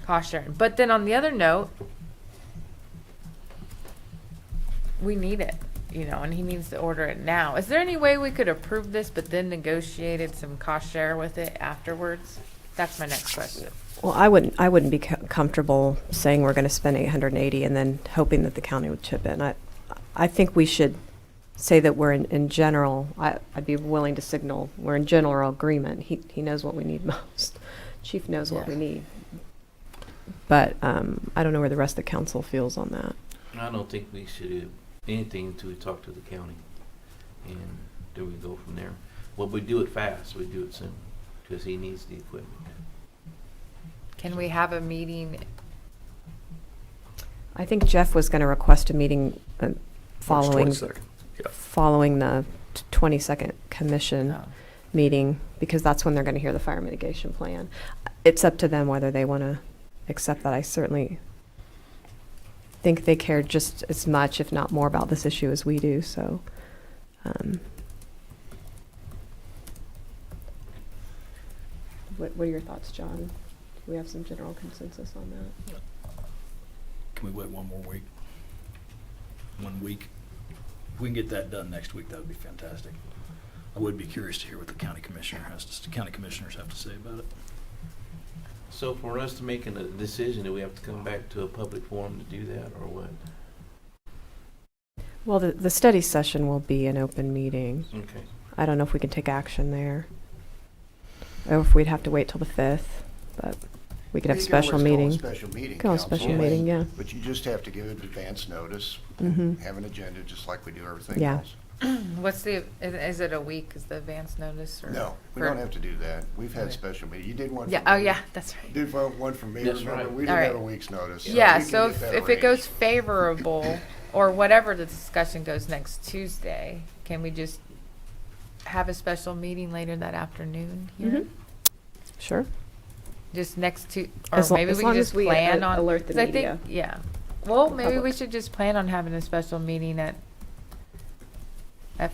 cost sharing. But then on the other note, we need it, and he needs to order it now. Is there any way we could approve this but then negotiated some cost share with it afterwards? That's my next question. Well, I wouldn't be comfortable saying we're going to spend 880 and then hoping that the county would chip in. I think we should say that we're in general. I'd be willing to signal we're in general agreement. He knows what we need most. Chief knows what we need. But I don't know where the rest of the council feels on that. I don't think we should do anything until we talk to the county, and then we go from there. Well, we do it fast. We do it soon, because he needs the equipment. Can we have a meeting? I think Jeff was going to request a meeting following March 22nd. Yeah. following the 22nd commission meeting, because that's when they're going to hear the fire mitigation plan. It's up to them whether they want to accept that. I certainly think they care just as much, if not more, about this issue as we do. So, what are your thoughts, John? Do we have some general consensus on that? Can we wait one more week? 1 week? If we can get that done next week, that would be fantastic. I would be curious to hear what the county commissioners have to say about it. So for us to make a decision, do we have to come back to a public forum to do that, or what? Well, the study session will be an open meeting. Okay. I don't know if we can take action there, or if we'd have to wait till the 5th, but we could have a special meeting. Special meeting, Call a council. special meeting, yeah. But you just have to give it advance notice, Mhm. have an agenda, just like we do everything Yeah. else. What's is it a week, is the advance notice? Or No, we for- don't have to do that. We've had Okay. special meeting. You did one. Yeah, for oh me. yeah, that's right. Did one for me, That's remember? right. We All didn't have a right. week's notice. Yeah, we can so get that if it goes arranged. favorable, or whatever the discussion goes next Tuesday, can we just have a special meeting later that afternoon here? Mhm. Sure. Just next to, or As lo- maybe as we long can as just we, plan on. alert the 'cause I think- media. Yeah. Well, The maybe we public. should just plan on having a special meeting at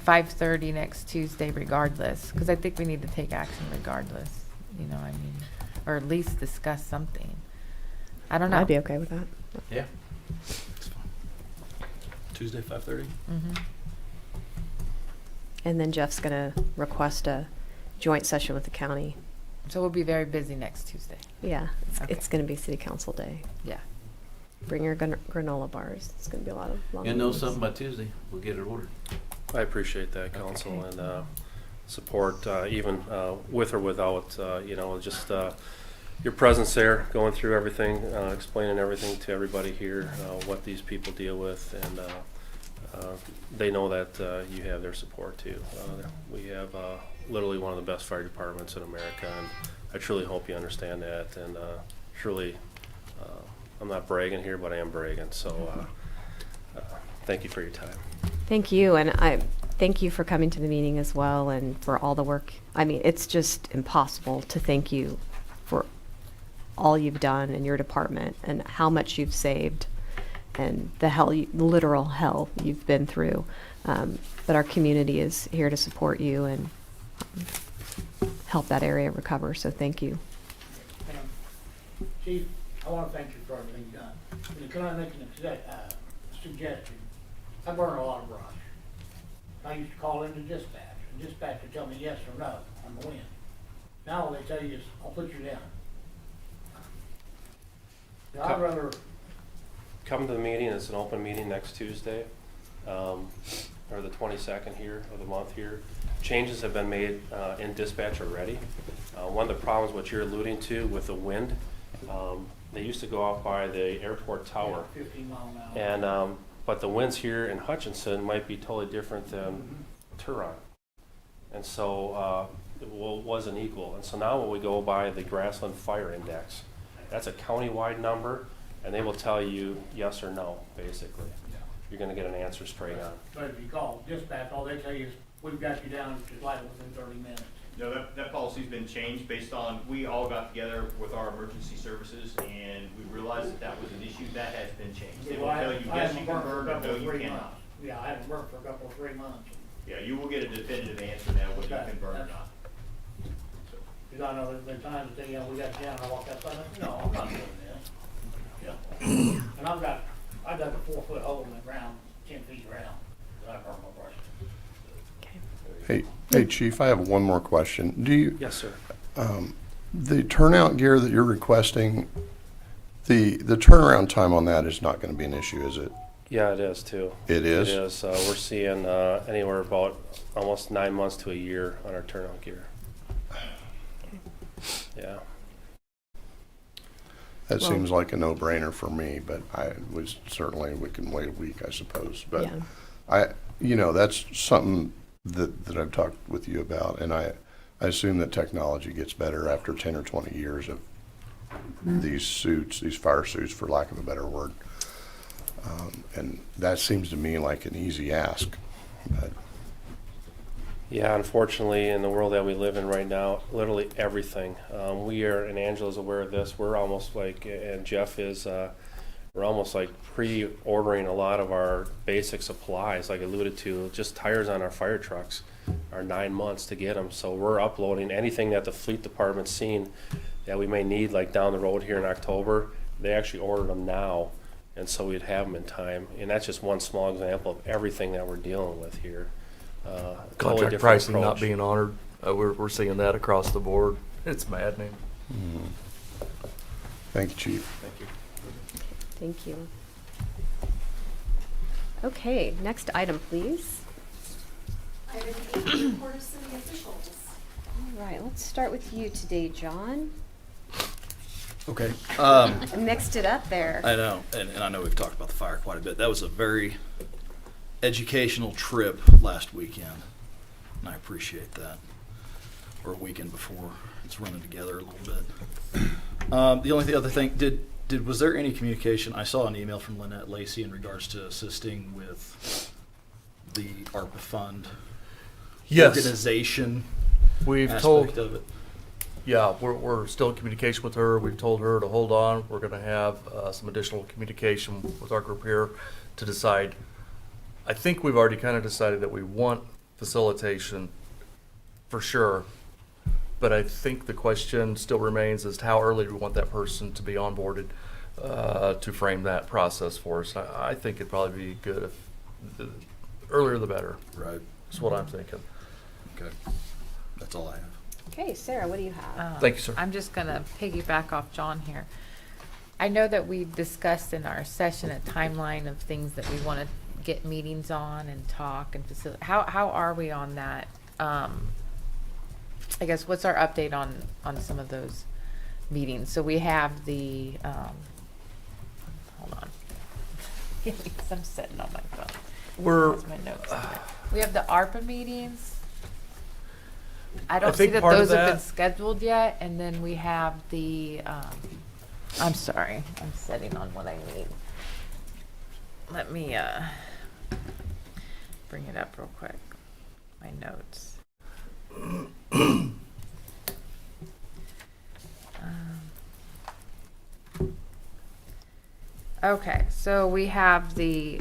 5:30 next Tuesday regardless, because I think we need to take action regardless, you know, I mean, or at least discuss something. I don't know. I'd be okay with that. Yeah. It's fine. Tuesday, 5:30? Mhm. And then Jeff's going to request a joint session with the county. So we'll be very busy next Tuesday. Yeah, Okay. it's going to be city council day. Yeah. Bring your granola bars. It's going to be a lot of long You'll know meetings. something by Tuesday. We'll get it ordered. I appreciate that, council, and support, even with or without, just your presence there, going through everything, explaining everything to everybody here, what these people deal with, and they know that you have their support too. We have literally one of the best fire departments in America, and I truly hope you understand that, and truly, I'm not bragging here, but I am bragging, so thank you for your time. Thank you, and I thank you for coming to the meeting as well, and for all the work. I mean, it's just impossible to thank you for all you've done in your department and how much you've saved and the literal hell you've been through. But our community is here to support you and help that area recover, so thank you. Chief, I want to thank you for everything you've done. Can I make a suggestion? I burn a lot of brush. I used to call into dispatch, and dispatch would tell me yes or no on the wind. Now all they tell you is, I'll put you down. I'd rather, Come to the meeting, it's an open meeting next Tuesday, or the 22nd here of the month here. Changes have been made in dispatch already. One of the problems, what you're alluding to with the wind, they used to go out by the airport tower. 15 mile an hour. And, but the winds here in Hutchinson might be totally different than Turon. And so it wasn't equal. And so now when we go by the Grassland Fire Index, that's a county-wide number, and they will tell you yes or no, basically. You're going to get an answer straight on. But if you call dispatch, all they tell you is, we've got you down to light within 30 minutes. No, that policy's been changed based on, we all got together with our emergency services and we realized that was an issue. That has been changed. They will tell you, yes, you can burn, or no, you cannot. Yeah, I haven't worked for a couple of 3 months. Yeah, you will get a definitive answer now whether you can burn or not. Because I know there's been times that, we got you down, I walk outside, and I said, no, I'm not doing this. Yeah. And I dug a 4-foot hole in the ground, 10 feet around, that I burned my brush. Hey, Chief, I have one more question. Do you, Yes, sir. the turnout gear that you're requesting, the turnaround time on that is not going to be an issue, is it? Yeah, it is too. It is? It is. We're seeing anywhere about almost 9 months to a year on our turnout gear. Yeah. That Well- seems like a no-brainer for me, but we can wait a week, I suppose. But Yeah. that's something that I've talked with you about, and I assume that technology gets better after 10 or 20 years of these fire suits, for lack of a better word. And that seems to me like an easy ask. But Yeah, unfortunately, in the world that we live in right now, literally everything. We are, and Angela's aware of this, we're almost like, and Jeff is, we're almost like pre-ordering a lot of our basic supplies, like I alluded to, just tires on our fire trucks are 9 months to get them. So we're uploading anything that the fleet department's seen that we may need, like down the road here in October. They actually ordered them now, and so we'd have them in time. And that's just one small example of everything that we're dealing with here. Totally Contract different pricing not approach. being honored, we're seeing that across the board. It's maddening. Thank you, Chief. Thank you. Thank you. Okay, next item, please. Item 8, report of city officials. All right, let's start with you today, John. Okay. Mixed it up there. I know, and I know we've talked about the fire quite a bit. That was a very educational trip last weekend, and I appreciate that. Or a weekend before. It's running together a little bit. The only other thing, was there any communication? I saw an email from Lynette Lacey in regards to assisting with the ARPA fund Yes. organization We've aspect told, of it. yeah, we're still in communication with her. We've told her to hold on. We're going to have some additional communication with our group here to decide. I think we've already kind of decided that we want facilitation for sure. But I think the question still remains as to how early do we want that person to be onboarded to frame that process for us. I think it'd probably be good if the earlier the better. Right. That's what I'm thinking. Okay. That's all I have. Okay, Sarah, what do you have? Thank you, sir. I'm just going to piggyback off John here. I know that we discussed in our session a timeline of things that we want to get meetings on and talk and facilitate. How are we on that? I guess what's our update on some of those meetings? So we have the hold on. Because I'm sitting on my phone. That's my notes. We have the ARPA meetings. I don't see think that part of those have been that- scheduled yet. And then we have the, I'm sorry, I'm sitting on what I need. Let me bring it up real quick. My notes. Okay, so we have the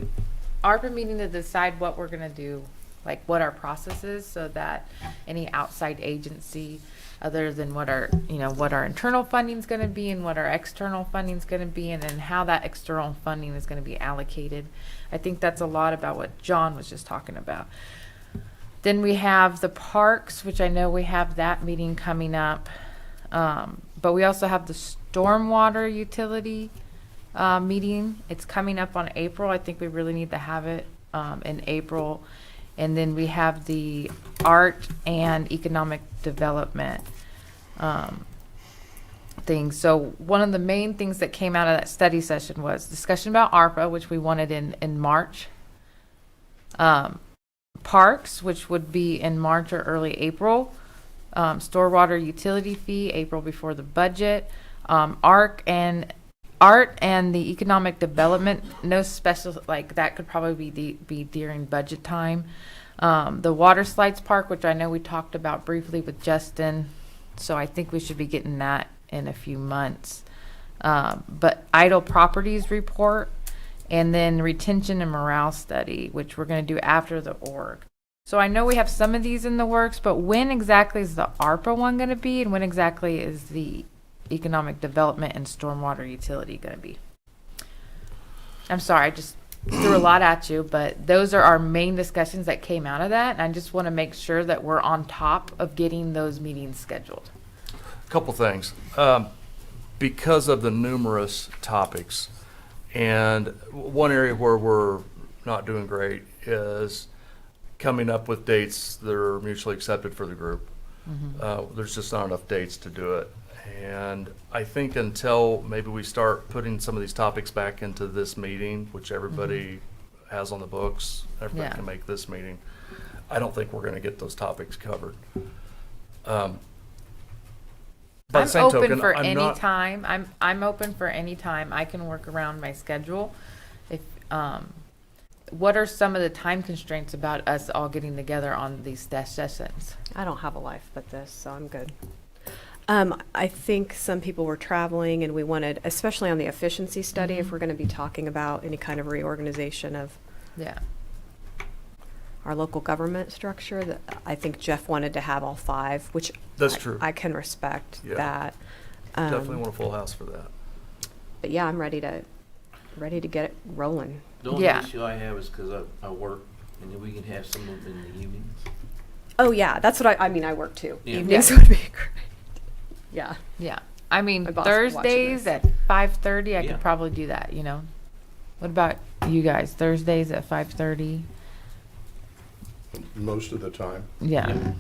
ARPA meeting to decide what we're gonna do, like what our process is, so that any outside agency, other than what our, what our internal funding is gonna be and what our external funding is gonna be, and then how that external funding is gonna be allocated. I think that's a lot about what John was just talking about. Then we have the parks, which I know we have that meeting coming up. But we also have the stormwater utility meeting. It's coming up on April. I think we really need to have it in April. And then we have the art and economic development thing. So one of the main things that came out of that study session was discussion about ARPA, which we wanted in March. Parks, which would be in March or early April. Stormwater utility fee, April before the budget. Art and the economic development, no special, like that could probably be during budget time. The water slides park, which I know we talked about briefly with Justin, so I think we should be getting that in a few months. But idle properties report, and then retention and morale study, which we're going to do after the org. So I know we have some of these in the works, but when exactly is the ARPA one going to be, and when exactly is the economic development and stormwater utility going to be? I'm sorry, I just threw a lot at you, but those are our main discussions that came out of that, and I just want to make sure that we're on top of getting those meetings scheduled. A couple things. Because of the numerous topics, and one area where we're not doing great is coming up with dates that are mutually accepted for the group. There's just not enough dates to do it. And I think until maybe we start putting some of these topics back into this meeting, which everybody has on the books, everybody can make this meeting, I don't think we're going to get those topics covered. By the same I'm open token, for I'm any not- time. I'm open for any time. I can work around my schedule. If what are some of the time constraints about us all getting together on these sessions? I don't have a life but this, so I'm good. I think some people were traveling and we wanted, especially on the efficiency study, if we're going to be talking about any kind of reorganization of Yeah. our local government structure, that I think Jeff wanted to have all 5, which That's true. I can respect Yeah. that. Definitely want a full house for that. But yeah, I'm ready to get it rolling. The only Yeah. issue I have is because I work, and then we can have some of them in the evenings. Oh yeah, that's what I mean. I work too. Yeah. Evenings Yeah. would be great. Yeah. Yeah. I mean, My boss is watching Thursdays this. at 5:30, I Yeah. could probably do that, you know? What about you guys? Thursdays at 5:30? Most of the time. Yeah.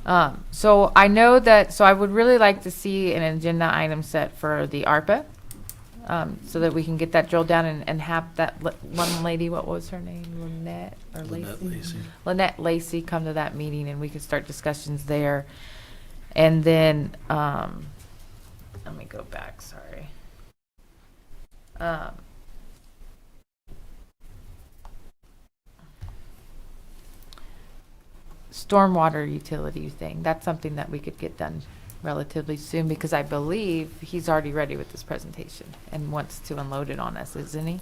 Yeah. So I know that, so I would really like to see an agenda item set for the ARPA, so that we can get that drilled down and have that one lady, what was her name? Lynette or Lynette Lacey? Lacey. Lynette Lacey come to that meeting and we could start discussions there. And then, let me go back, sorry. Stormwater utility thing, that's something that we could get done relatively soon because I believe he's already ready with this presentation and wants to unload it on us, isn't he?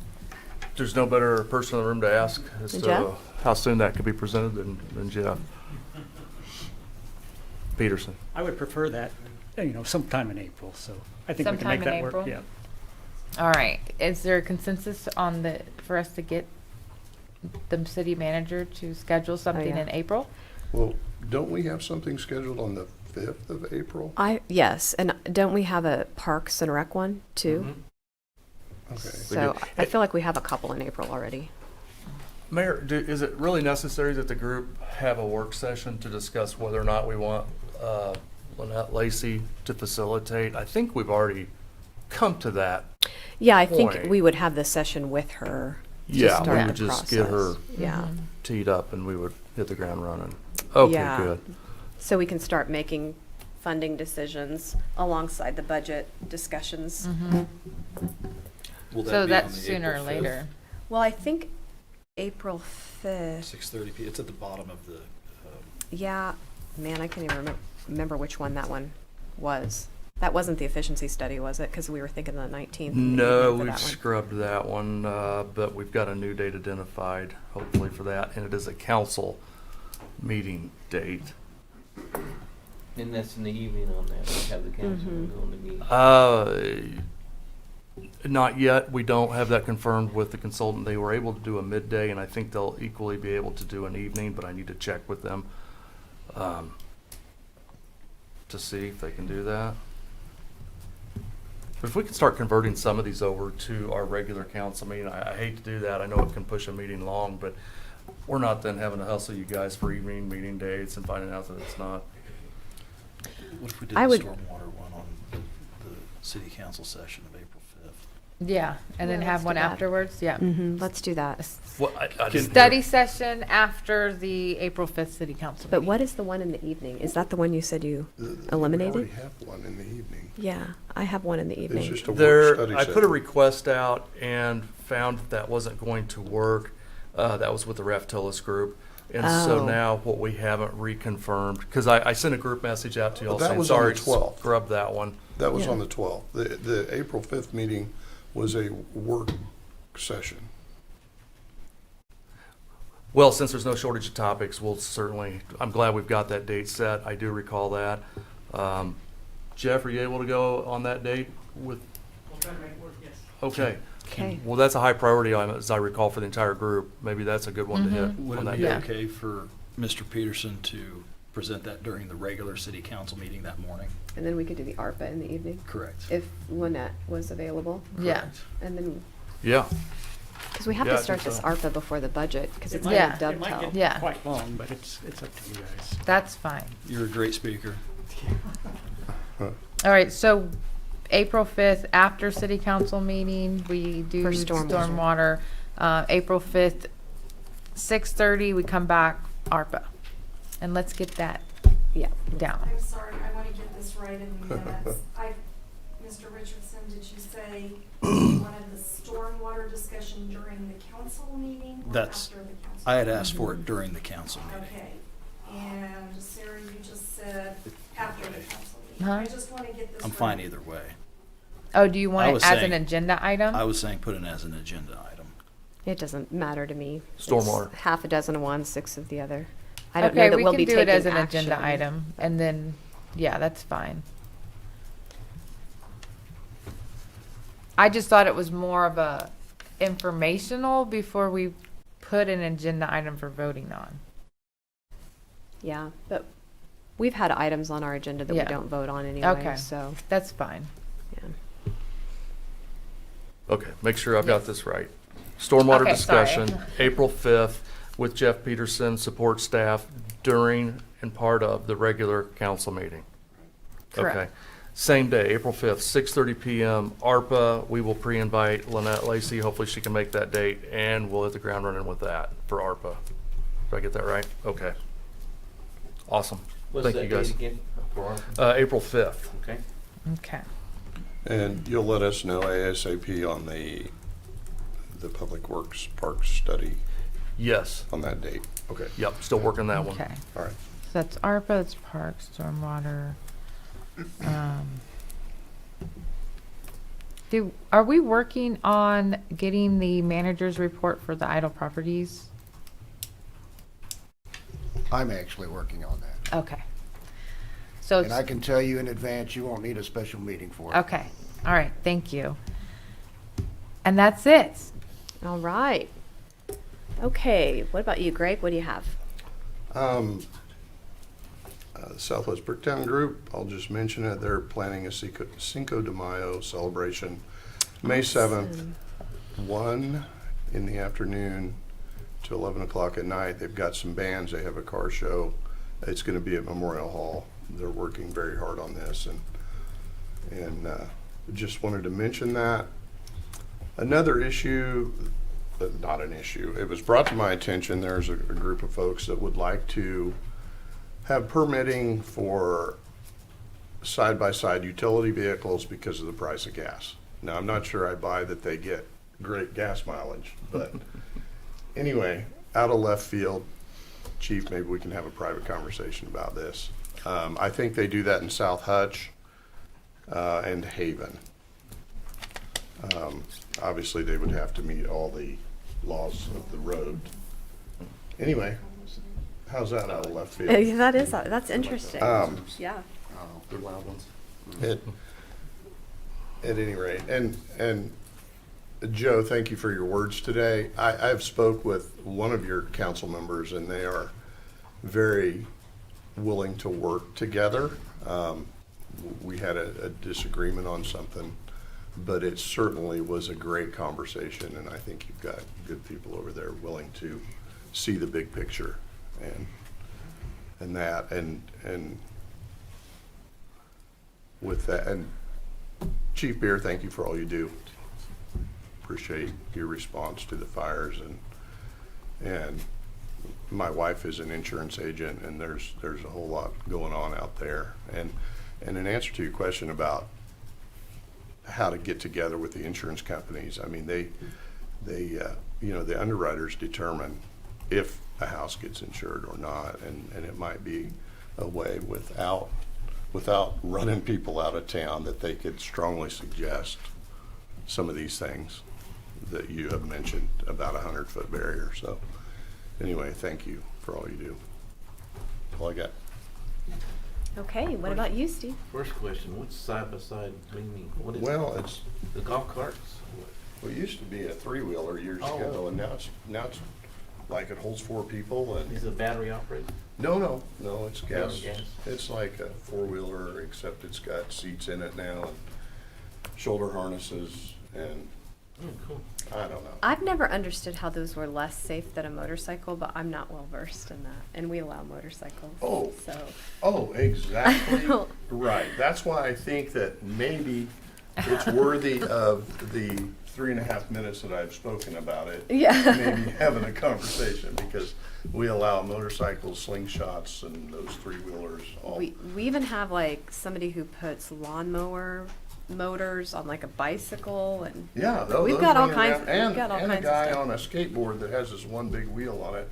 There's no better person in the room to ask as Than to Jeff? how soon that could be presented than Jeff Peterson. I would prefer that, sometime in April, so I think we can Sometime make in that work, April? yeah. All right, is there a consensus on for us to get the city manager to schedule something yeah. in April? Well, don't we have something scheduled on the 5th of April? Yes, and don't we have a Parks and Rec one too? Mhm. Okay. So I feel like we have a couple in April already. Mayor, is it really necessary that the group have a work session to discuss whether or not we want Lynette Lacey to facilitate? I think we've already come to that. Yeah, I think Point. we would have the session with her. to Yeah, we start would the just get her process. Yeah. Mhm. teed up and we would hit the ground running. Okay, Yeah. good. So we can start making funding decisions alongside the budget discussions. Mhm. Will So be that's on the sooner or April 5th? Mm-hmm. later. Well, I think April 5th. 6:30 p. It's at the bottom of the. Yeah, man, I can't even remember which one that one was. That wasn't the efficiency study, was it? Because we were thinking the 19th. No, for we've that one. scrubbed that one, but we've got a new date identified, hopefully for that, and it is a council meeting date. And that's in the evening on that, we have the council Mhm. on the meeting. Not yet. We don't have that confirmed with the consultant. They were able to do a midday, and I think they'll equally be able to do an evening, but I need to check with them to see if they can do that. But if we can start converting some of these over to our regular council meeting, I hate to do that. I know it can push a meeting long, but we're not then having to hustle you guys for evening meeting dates and finding out that it's not. What if we did I the would- stormwater one on the city council session of April 5th? Yeah, and then Yeah, have let's one do that. afterwards, yeah. Let's do that. Well, I didn't Study session after the April 5th city council But meeting. what is the one in the evening? Is that the one you said you We eliminated? already have one in the evening. Yeah, I have one in the It's evening. just a work There, study I put a session. request out and found that wasn't going to work. That was with the Raftellus group. And so Oh. now what we haven't reconfirmed, because I sent a group message out to y'all That saying, was on the sorry, 12th. scrub that one. That was Yeah. on the 12th. The April 5th meeting was a work session. Well, since there's no shortage of topics, we'll certainly, I'm glad we've got that date set. I do recall that. Jeff, are you able to go on that date with? We'll try to make it work, yes. Okay. Okay. Well, that's a high priority item, as I recall, for the entire group. Maybe that's a good one to hit Would on it that be day. Yeah. okay for Mr. Peterson to present that during the regular city council meeting that morning? And then we could do the ARPA in the evening Correct. if Lynette was available. Yeah. Correct. And then, Yeah. because we have Yeah, to I start think this so. ARPA before the budget, because it's Yeah. going to It might dovetail. get Yeah. quite long, but it's up to you guys. That's fine. You're a great speaker. All right, so April 5th, after city council meeting, we do For stormwater. stormwater. April 5th, 6:30, we come back, ARPA. And let's get that Yeah. down. I'm sorry, I want to get this right in the minutes. Mr. Richardson, did you say you wanted the stormwater discussion during the council meeting or That's- after the council? I had asked for it during the council meeting. Okay. and Sarah, you just said after the council meeting. Huh? I just want to get this I'm right. fine either way. Oh, do you I want it was as saying- an agenda item? I was saying put it as an agenda item. It doesn't matter to me. Stormwater. It's half a dozen of one, 6 of the other. I don't know Okay, that we we'll can be do it as taking an agenda action. item, and then, yeah, that's fine. I just thought it was more of a informational before we put an agenda item for voting on. Yeah, but we've had items on our agenda that Yeah. we don't vote on anyway, Okay. so, That's fine. yeah. Okay, make sure I've got this right. Stormwater Okay, sorry. discussion, April 5th, with Jeff Peterson, support staff, during and part of the regular council meeting. Correct. Okay. Same day, April 5th, 6:30 PM, ARPA, we will pre-invite Lynette Lacy, hopefully she can make that date, and we'll hit the ground running with that for ARPA. Did I get that right? Okay. Awesome. What's Thank that you, guys. date again? For our- April 5th. Okay. Okay. And you'll let us know ASAP on the Public Works Parks study Yes. on that date. Okay, Yep, still working that one. Okay. all right. So that's ARPA, that's parks, stormwater. Are we working on getting the manager's report for the idle properties? I'm actually working on that. Okay. So, And I can tell you in advance, you won't need a special meeting for it. okay, all right, thank you. And that's it. All right. Okay, what about you, Greg? What do you have? Southwest Bricktown Group, I'll just mention it, they're planning a Cinco de Mayo celebration, May 7th, 1 in the afternoon to 11 o'clock at night. They've got some bands, they have a car show. It's going to be at Memorial Hall. They're working very hard on this, and just wanted to mention that. Another issue, not an issue, it was brought to my attention, there's a group of folks that would like to have permitting for side-by-side utility vehicles because of the price of gas. Now, I'm not sure I buy that they get great gas mileage, but anyway, out of left field, Chief, maybe we can have a private conversation about this. I think they do that in South Hutch and Haven. Obviously, they would have to meet all the laws of the road. Anyway, how's that out of left field? That's interesting. Yeah. Good loud ones. At any rate, and Joe, thank you for your words today. I've spoke with one of your council members, and they are very willing to work together. We had a disagreement on something, but it certainly was a great conversation, and I think you've got good people over there willing to see the big picture and that, and with that, and Chief Beer, thank you for all you do. Appreciate your response to the fires, and my wife is an insurance agent, and there's a whole lot going on out there. And in answer to your question about how to get together with the insurance companies, I mean, they the underwriters determine if a house gets insured or not, and it might be a way without running people out of town that they could strongly suggest some of these things that you have mentioned about 100-foot barrier. So anyway, thank you for all you do. That's all I got. Okay, what about you, Steve? First question, what's side by side, what do you mean? What is Well, it? it's, The golf carts? well, it used to be a 3-wheeler years Oh. ago, and now it's like it holds 4 people, and Is it battery operated? no, it's gas. Gas. It's like a 4-wheeler, except it's got seats in it now, and shoulder harnesses, and Oh, cool. I don't know. I've never understood how those were less safe than a motorcycle, but I'm not well versed in that, and we allow motorcycles. Oh. So. Oh, exactly. Right. That's why I think that maybe it's worthy of the 3.5 minutes that I've spoken about it. Yeah. Maybe having a conversation, because we allow motorcycles, slingshots, and those 3-wheelers all. We even have like somebody who puts lawnmower motors on like a bicycle, and Yeah, we've those got all run kinds. around. We've got all and kinds a guy of stuff. on a skateboard that has this one big wheel on it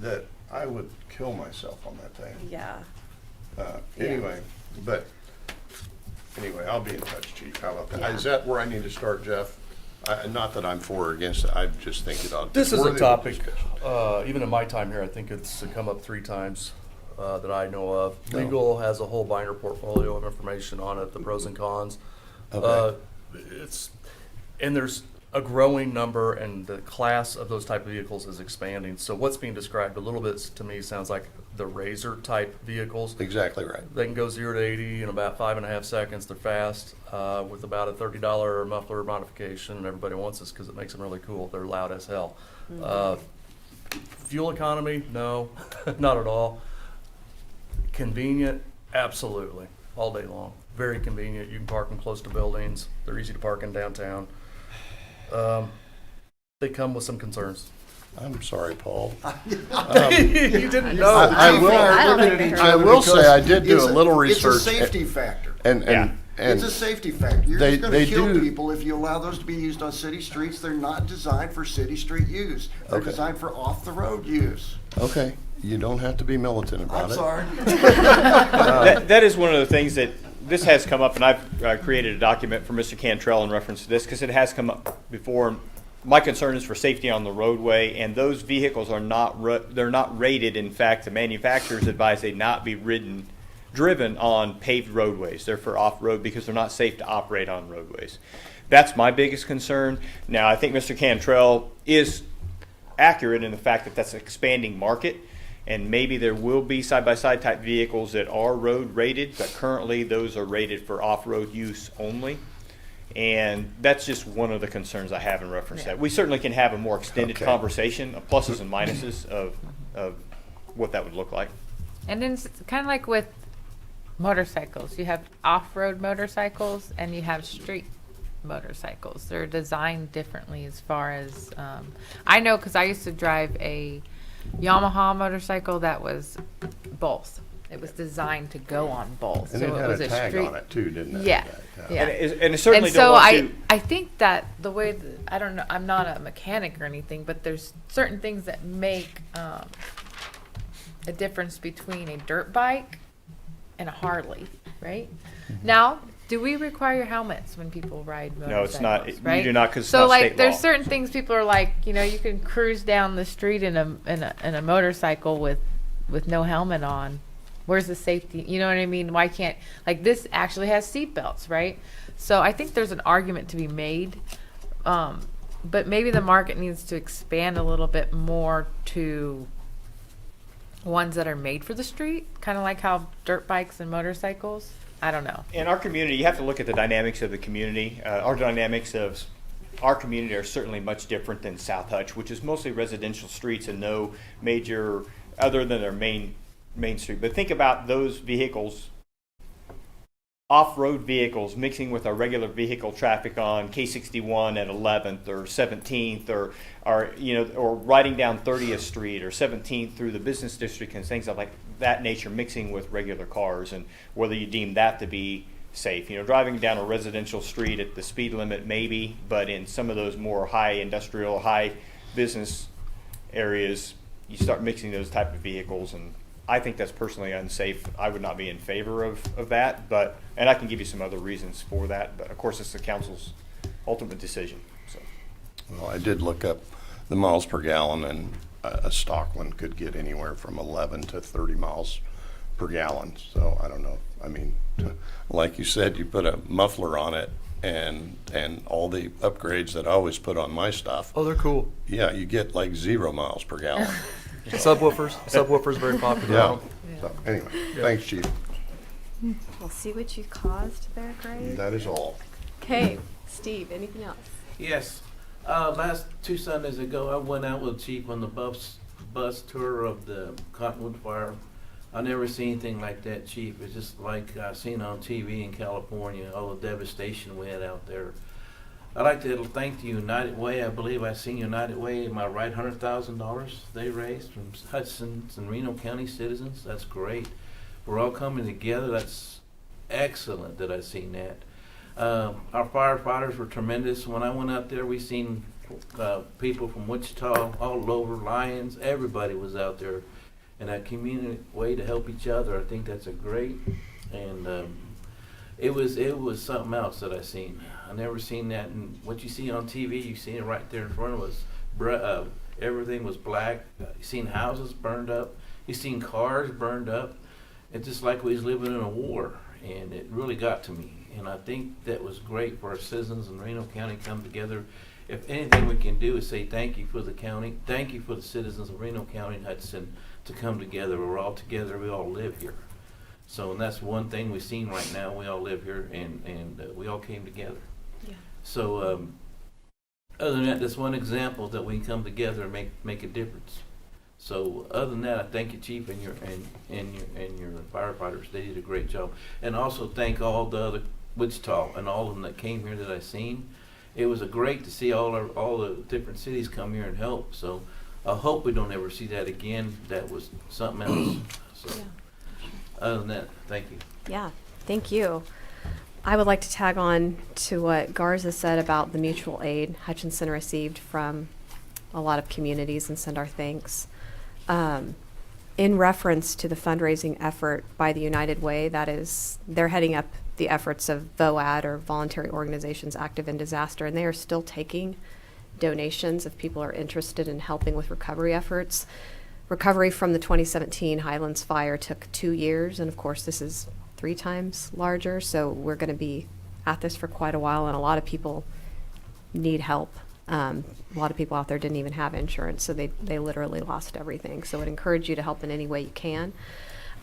that I would kill myself on that thing. Yeah. Anyway, I'll be in touch, Chief. How about that? Yeah. Is that where I need to start, Jeff? Not that I'm for or against it, I just think it ought to. This is a worthy of topic, discussion. even in my time here, I think it's come up 3 times that I know of. No. Legal has a whole binder portfolio of information on it, the pros and cons. Okay. And there's a growing number, and the class of those type of vehicles is expanding. So what's being described a little bit to me sounds like the Razor type vehicles. Exactly right. They can go 0 to 80 in about 5.5 seconds. They're fast, with about a $30 muffler modification, and everybody wants this because it makes them really cool. They're loud as hell. Fuel economy, no, not at all. Convenient, absolutely, all day long. Very convenient. You can park them close to buildings. They're easy to park in downtown. They come with some concerns. I'm sorry, Paul. You didn't know. I will say I did do a little research. It's a safety factor. And It's a safety factor. You're they- just gonna they kill do- people if you allow those to be used on city streets. They're not designed for city street use. They're Okay. designed for off-the-road use. Okay, you don't have to be militant about I'm it. sorry. That is one of the things that, this has come up, and I've created a document for Mr. Cantrell in reference to this, because it has come up before. My concern is for safety on the roadway, and those vehicles are they're not rated. In fact, the manufacturers advise they not be driven on paved roadways. They're for off-road because they're not safe to operate on roadways. That's my biggest concern. Now, I think Mr. Cantrell is accurate in the fact that that's an expanding market, and maybe there will be side-by-side type vehicles that are road rated, but currently those are rated for off-road use only. And that's just one of the concerns I have in reference to that. We certainly can have a more extended Okay. conversation of pluses and minuses of what that would look like. And then it's kind of like with motorcycles. You have off-road motorcycles and you have street motorcycles. They're designed differently as far as, I know because I used to drive a Yamaha motorcycle that was both. It was designed to go on both. And so it had was a tag street. on it too, didn't it? Yeah. Yeah. And it certainly And don't so want I, to. I think that the way that, I don't know, I'm not a mechanic or anything, but there's certain things that make a difference between a dirt bike and a Harley, right? Now, do we require helmets when people ride motorcycles? No, it's not. Right? You do not, because it's so not like state there's law. certain things people are like, you know, you can cruise down the street in a motorcycle with no helmet on. Where's the safety? You know what I mean? Why can't, like, this actually has seat belts, right? So I think there's an argument to be made. But maybe the market needs to expand a little bit more to ones that are made for the street, kind of like how dirt bikes and motorcycles. I don't know. In our community, you have to look at the dynamics of the community. Our dynamics of our community are certainly much different than South Hutch, which is mostly residential streets and no major, other than their main street. But think about those vehicles, off-road vehicles, mixing with our regular vehicle traffic on K61 at 11th or 17th, or riding down 30th Street or 17th through the business district and things like that nature, mixing with regular cars, and whether you deem that to be safe. Driving down a residential street at the speed limit, maybe, but in some of those more high industrial, high business areas, you start mixing those type of vehicles, and I think that's personally unsafe. I would not be in favor of that, and I can give you some other reasons for that, but of course it's the council's ultimate decision. So, Well, I did look up the miles per gallon, and a stock one could get anywhere from 11 to 30 miles per gallon. So I don't know. I mean, like you said, you put a muffler on it, and all the upgrades that I always put on my stuff. Oh, they're cool. Yeah, you get like 0 miles per gallon. Subwoofers very popular. Yeah. So anyway, thanks, Chief. We'll see what you caused there, Greg. That is all. Okay, Steve, anything else? Yes. Last 2 Sundays ago, I went out with Chief on the bus tour of the Cottonwood Fire. I never seen anything like that, Chief. It's just like I seen on TV in California, all the devastation we had out there. I'd like to thank the United Way. I believe I seen United Way, am I right, $100,000 they raised from Hutchinson and Reno County citizens. That's great. We're all coming together. That's excellent that I seen that. Our firefighters were tremendous. When I went out there, we seen people from Wichita, all over, Lyons, everybody was out there. and that community way to help each other. I think that's a great, and it was something else that I seen. I never seen that, and what you see on TV, you seen it right there in front of us. Everything was black. You seen houses burned up. You seen cars burned up. It's just like we was living in a war, and it really got to me. And I think that was great for our citizens in Reno County to come together. If anything we can do is say thank you for the county, thank you for the citizens of Reno County and Hutchinson to come together. We're all together. We all live here. So, and that's one thing we've seen right now. We all live here, and we all came together. Yeah. So, other than that, that's one example that we can come together and make a difference. So, other than that, I thank you, Chief, and your firefighters. They did a great job. And also thank all the other Wichita and all of them that came here that I seen. It was great to see all the different cities come here and help. So, I hope we don't ever see that again. That was something else. So, Yeah. Other than that, thank you. Yeah, thank you. I would like to tag on to what Garza said about the mutual aid Hutchinson received from a lot of communities and send our thanks. In reference to the fundraising effort by the United Way, that is, they're heading up the efforts of VOAD, or Voluntary Organizations Active in Disaster, and they are still taking donations if people are interested in helping with recovery efforts. Recovery from the 2017 Highlands fire took 2 years, and of course this is 3 times larger, so we're going to be at this for quite a while, and a lot of people need help. A lot of people out there didn't even have insurance, so they literally lost everything. So I'd encourage you to help in any way you can.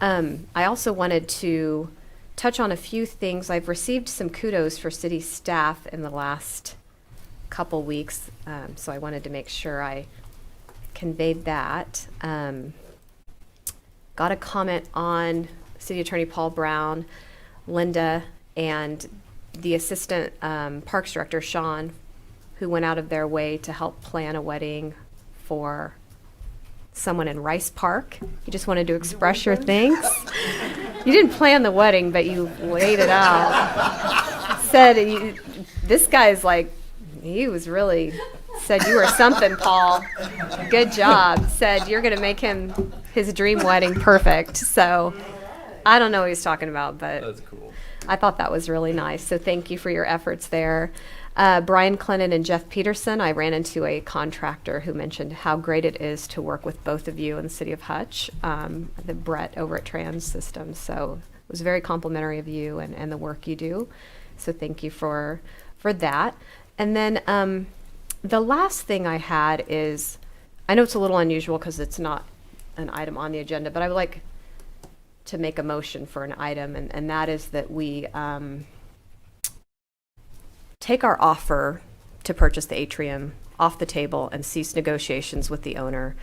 I also wanted to touch on a few things. I've received some kudos for city staff in the last couple weeks, so I wanted to make sure I conveyed that. Got a comment on City Attorney Paul Brown, Linda, and the Assistant Parks Director, Sean, who went out of their way to help plan a wedding for someone in Rice Park. You just wanted to express your thanks. You didn't plan the wedding, but you laid it out. Said, this guy's like, he was really, said you were something, Paul. Good job. Said you're going to make him his dream wedding perfect. So I don't know what he's talking about, but That's cool. I thought that was really nice. So thank you for your efforts there. Brian Clennon and Jeff Peterson, I ran into a contractor who mentioned how great it is to work with both of you in the city of Hutch, the Brett over at Trans Systems. So it was very complimentary of you and the work you do. So thank you for that. And then the last thing I had is, I know it's a little unusual because it's not an item on the agenda, but I would like to make a motion for an item, and that is that we take our offer to purchase the atrium off the table and cease negotiations with the owner,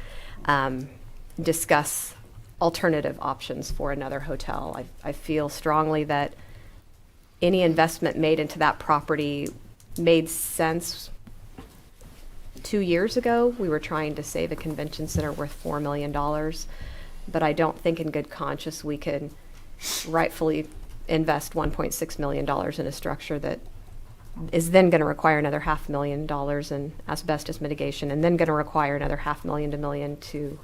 discuss alternative options for another hotel. I feel strongly that any investment made into that property made sense 2 years ago. We were trying to save a convention center worth $4 million, but I don't think in good conscience we can rightfully invest $1.6 million in a structure that is then going to require another $500,000 in asbestos mitigation, and then going to require another $500,000 to $1 million to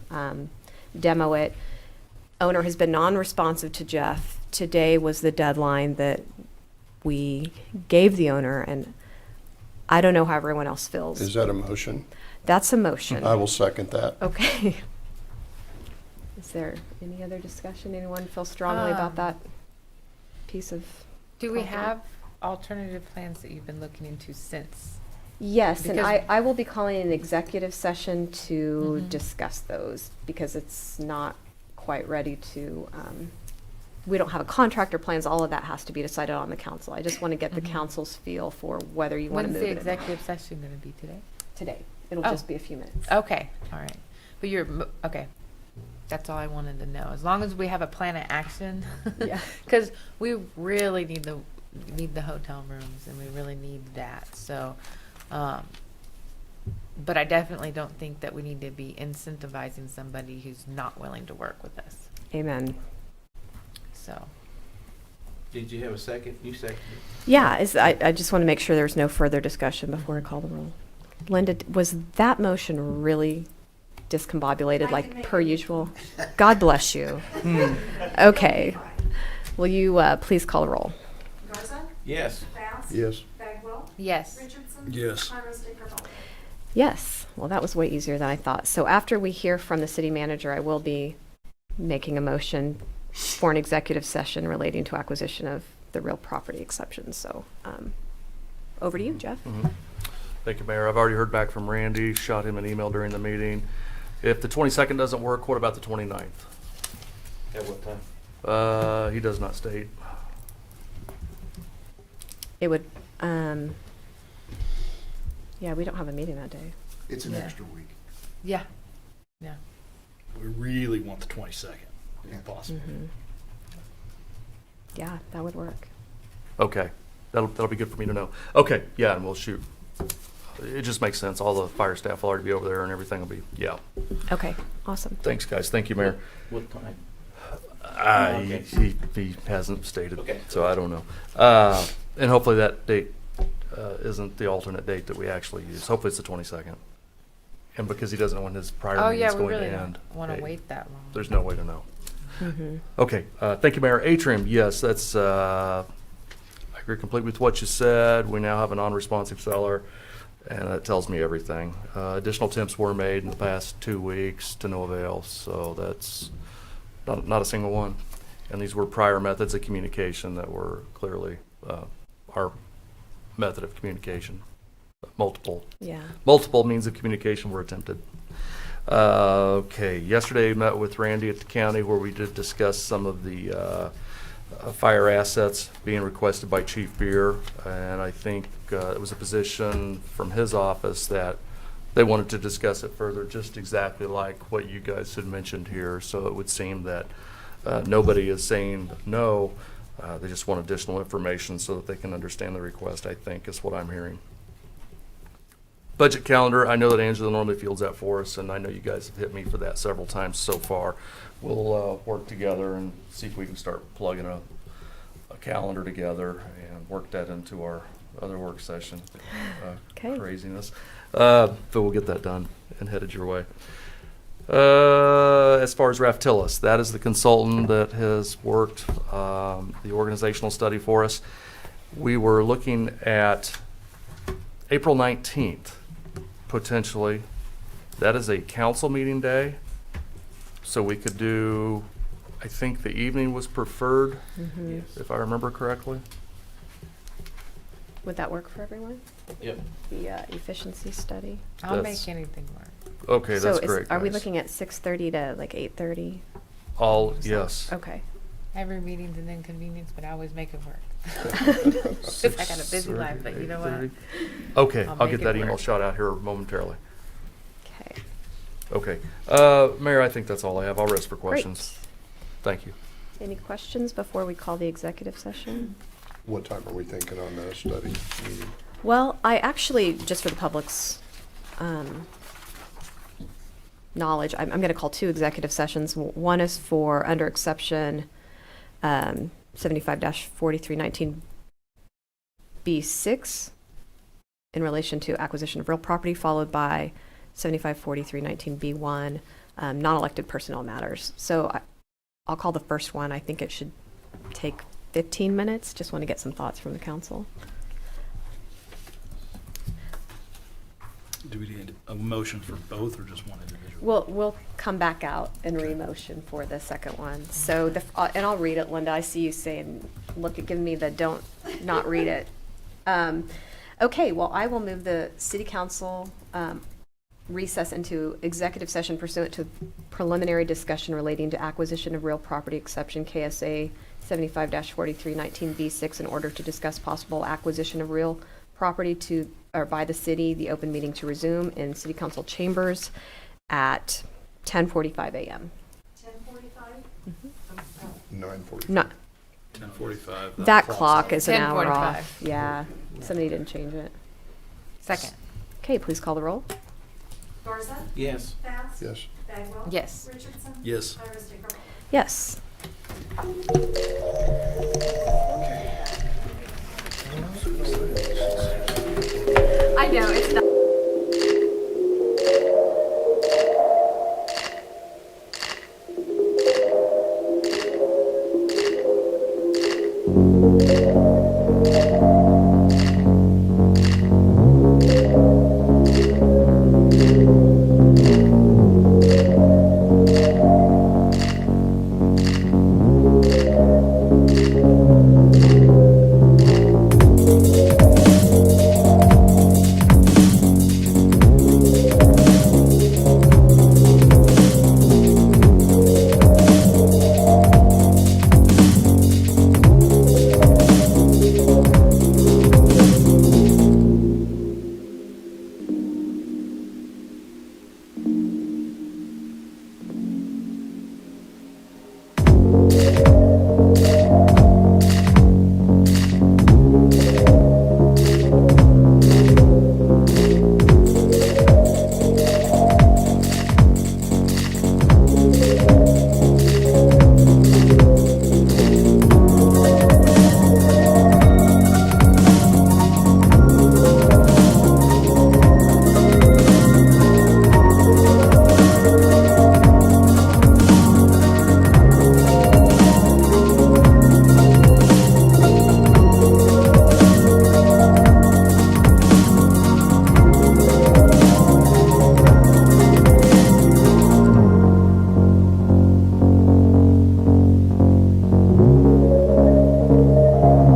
demo it. Owner has been non-responsive to Jeff. Today was the deadline that we gave the owner, and I don't know how everyone else feels. Is that a motion? That's a motion. I will second that. Okay. Is there any other discussion? Anyone feel strongly about that piece of? Do we property? have alternative plans that you've been looking into since? Yes, and Because- I will be calling an executive session to Mhm. discuss those, because it's not quite ready to, we don't have a contract or plans. All of that has to be decided on the council. I just want to get the Mhm. council's feel for whether you want to When's move the it or not. executive session going to be today? Today. It'll Oh. just be a few minutes. Okay, all right. But okay. That's all I wanted to know. As long as we have a plan of action. Yeah. Because we really need the hotel rooms, and we really need that. So, but I definitely don't think that we need to be incentivizing somebody who's not willing to work with us. Amen. So, Did you have a second? You seconded. Yeah, I just want to make sure there's no further discussion before I call the roll. Linda, was that motion really discombobulated I like can make per it. usual. God bless you. Okay. Will you please call the roll? Garza? Yes. Bass? Yes. Bagwell? Yes. Richardson? Yes. Hyrus Dicker-Baldo. Yes. Well, that was way easier than I thought. So after we hear from the city manager, I will be making a motion for an executive session relating to acquisition of the real property exception. So over to you, Jeff. Thank you, Mayor. I've already heard back from Randy, shot him an email during the meeting. If the 22nd doesn't work, what about the 29th? At what time? He does not state. It would, yeah, we don't have a meeting that day. It's an Yeah. extra week. Yeah. Yeah. We really want the 22nd, if possible. Yeah, that would work. Okay, that'll be good for me to know. Okay, yeah, and we'll shoot. It just makes sense. All the fire staff will already be over there and everything will be, yeah. Okay, awesome. Thanks, guys. Thank you, Mayor. What time? I, he hasn't stated, Okay. so I don't know. And hopefully that date isn't the alternate date that we actually use. Hopefully it's the 22nd. And because he doesn't know when his prior Oh, meeting's yeah, we going really to don't end. want to hey, wait that long. There's no way to know. Okay, thank you, Mayor. Atrium, yes, that's, I agree completely with what you said. We now have a non-responsive seller, and that tells me everything. Additional attempts were made in the past 2 weeks to no avail, so that's not a single one. And these were prior methods of communication that were clearly our method of communication. Multiple means of communication were attempted. Okay, yesterday met with Randy at the county where we did discuss some of the fire assets being requested by Chief Beer, and I think it was a position from his office that they wanted to discuss it further, just exactly like what you guys had mentioned here. So it would seem that nobody is saying no, they just want additional information so that they can understand the request, I think is what I'm hearing. Budget calendar, I know that Angela normally fields that for us, and I know you guys have hit me for that several times so far. We'll work together and see if we can start plugging a calendar together and work that into our other work session. Okay. Craziness. But we'll get that done and headed your way. As far as Raftillis, that is the consultant that has worked the organizational study for us. We were looking at April 19th, potentially. That is a council meeting day, so we could do, I think the evening was preferred, if I remember correctly. Would that work for everyone? Yep. The efficiency study? I'll That's- make anything work. Okay, So that's is- great, Are we guys. looking at 6:30 to like 8:30? All, yes. Okay. Every meeting's an inconvenience, but I always make it work. 'Cause I got a busy life, but you know what? 8:30. Okay, I'll I'll make get it that email work. shot out here momentarily. Okay. Okay. Mayor, I think that's all I have. I'll rest for questions. Thank you. Any questions before we call the executive session? What time are we thinking on the study meeting? Well, I actually, just for the public's knowledge, I'm going to call 2 executive sessions. One is for under exception 75-4319B6 in relation to acquisition of real property, followed by 75-4319B1 non-elected personnel matters. So I'll call the first one. I think it should take 15 minutes. Just want to get some thoughts from the council. Do we need a motion for both or just one individual? We'll come back out and re-motion for the second one. So and I'll read it, Linda. I see you saying, giving me the don't not read it. Okay, well, I will move the city council recess into executive session pursuant to preliminary discussion relating to acquisition of real property exception KSA 75-4319B6 in order to discuss possible acquisition of real property by the city, the open meeting to resume in city council chambers at 10:45 a.m. 10:45? 9:40. Not, 10:45. that clock is an hour 10:45. off. Yeah, somebody didn't change it. Second. Okay, please call the roll. Garza? Yes. Bass? Yes. Bagwell? Yes. Richardson? Yes. Hyrus Dicker-Baldo. Yes. I know, it's not.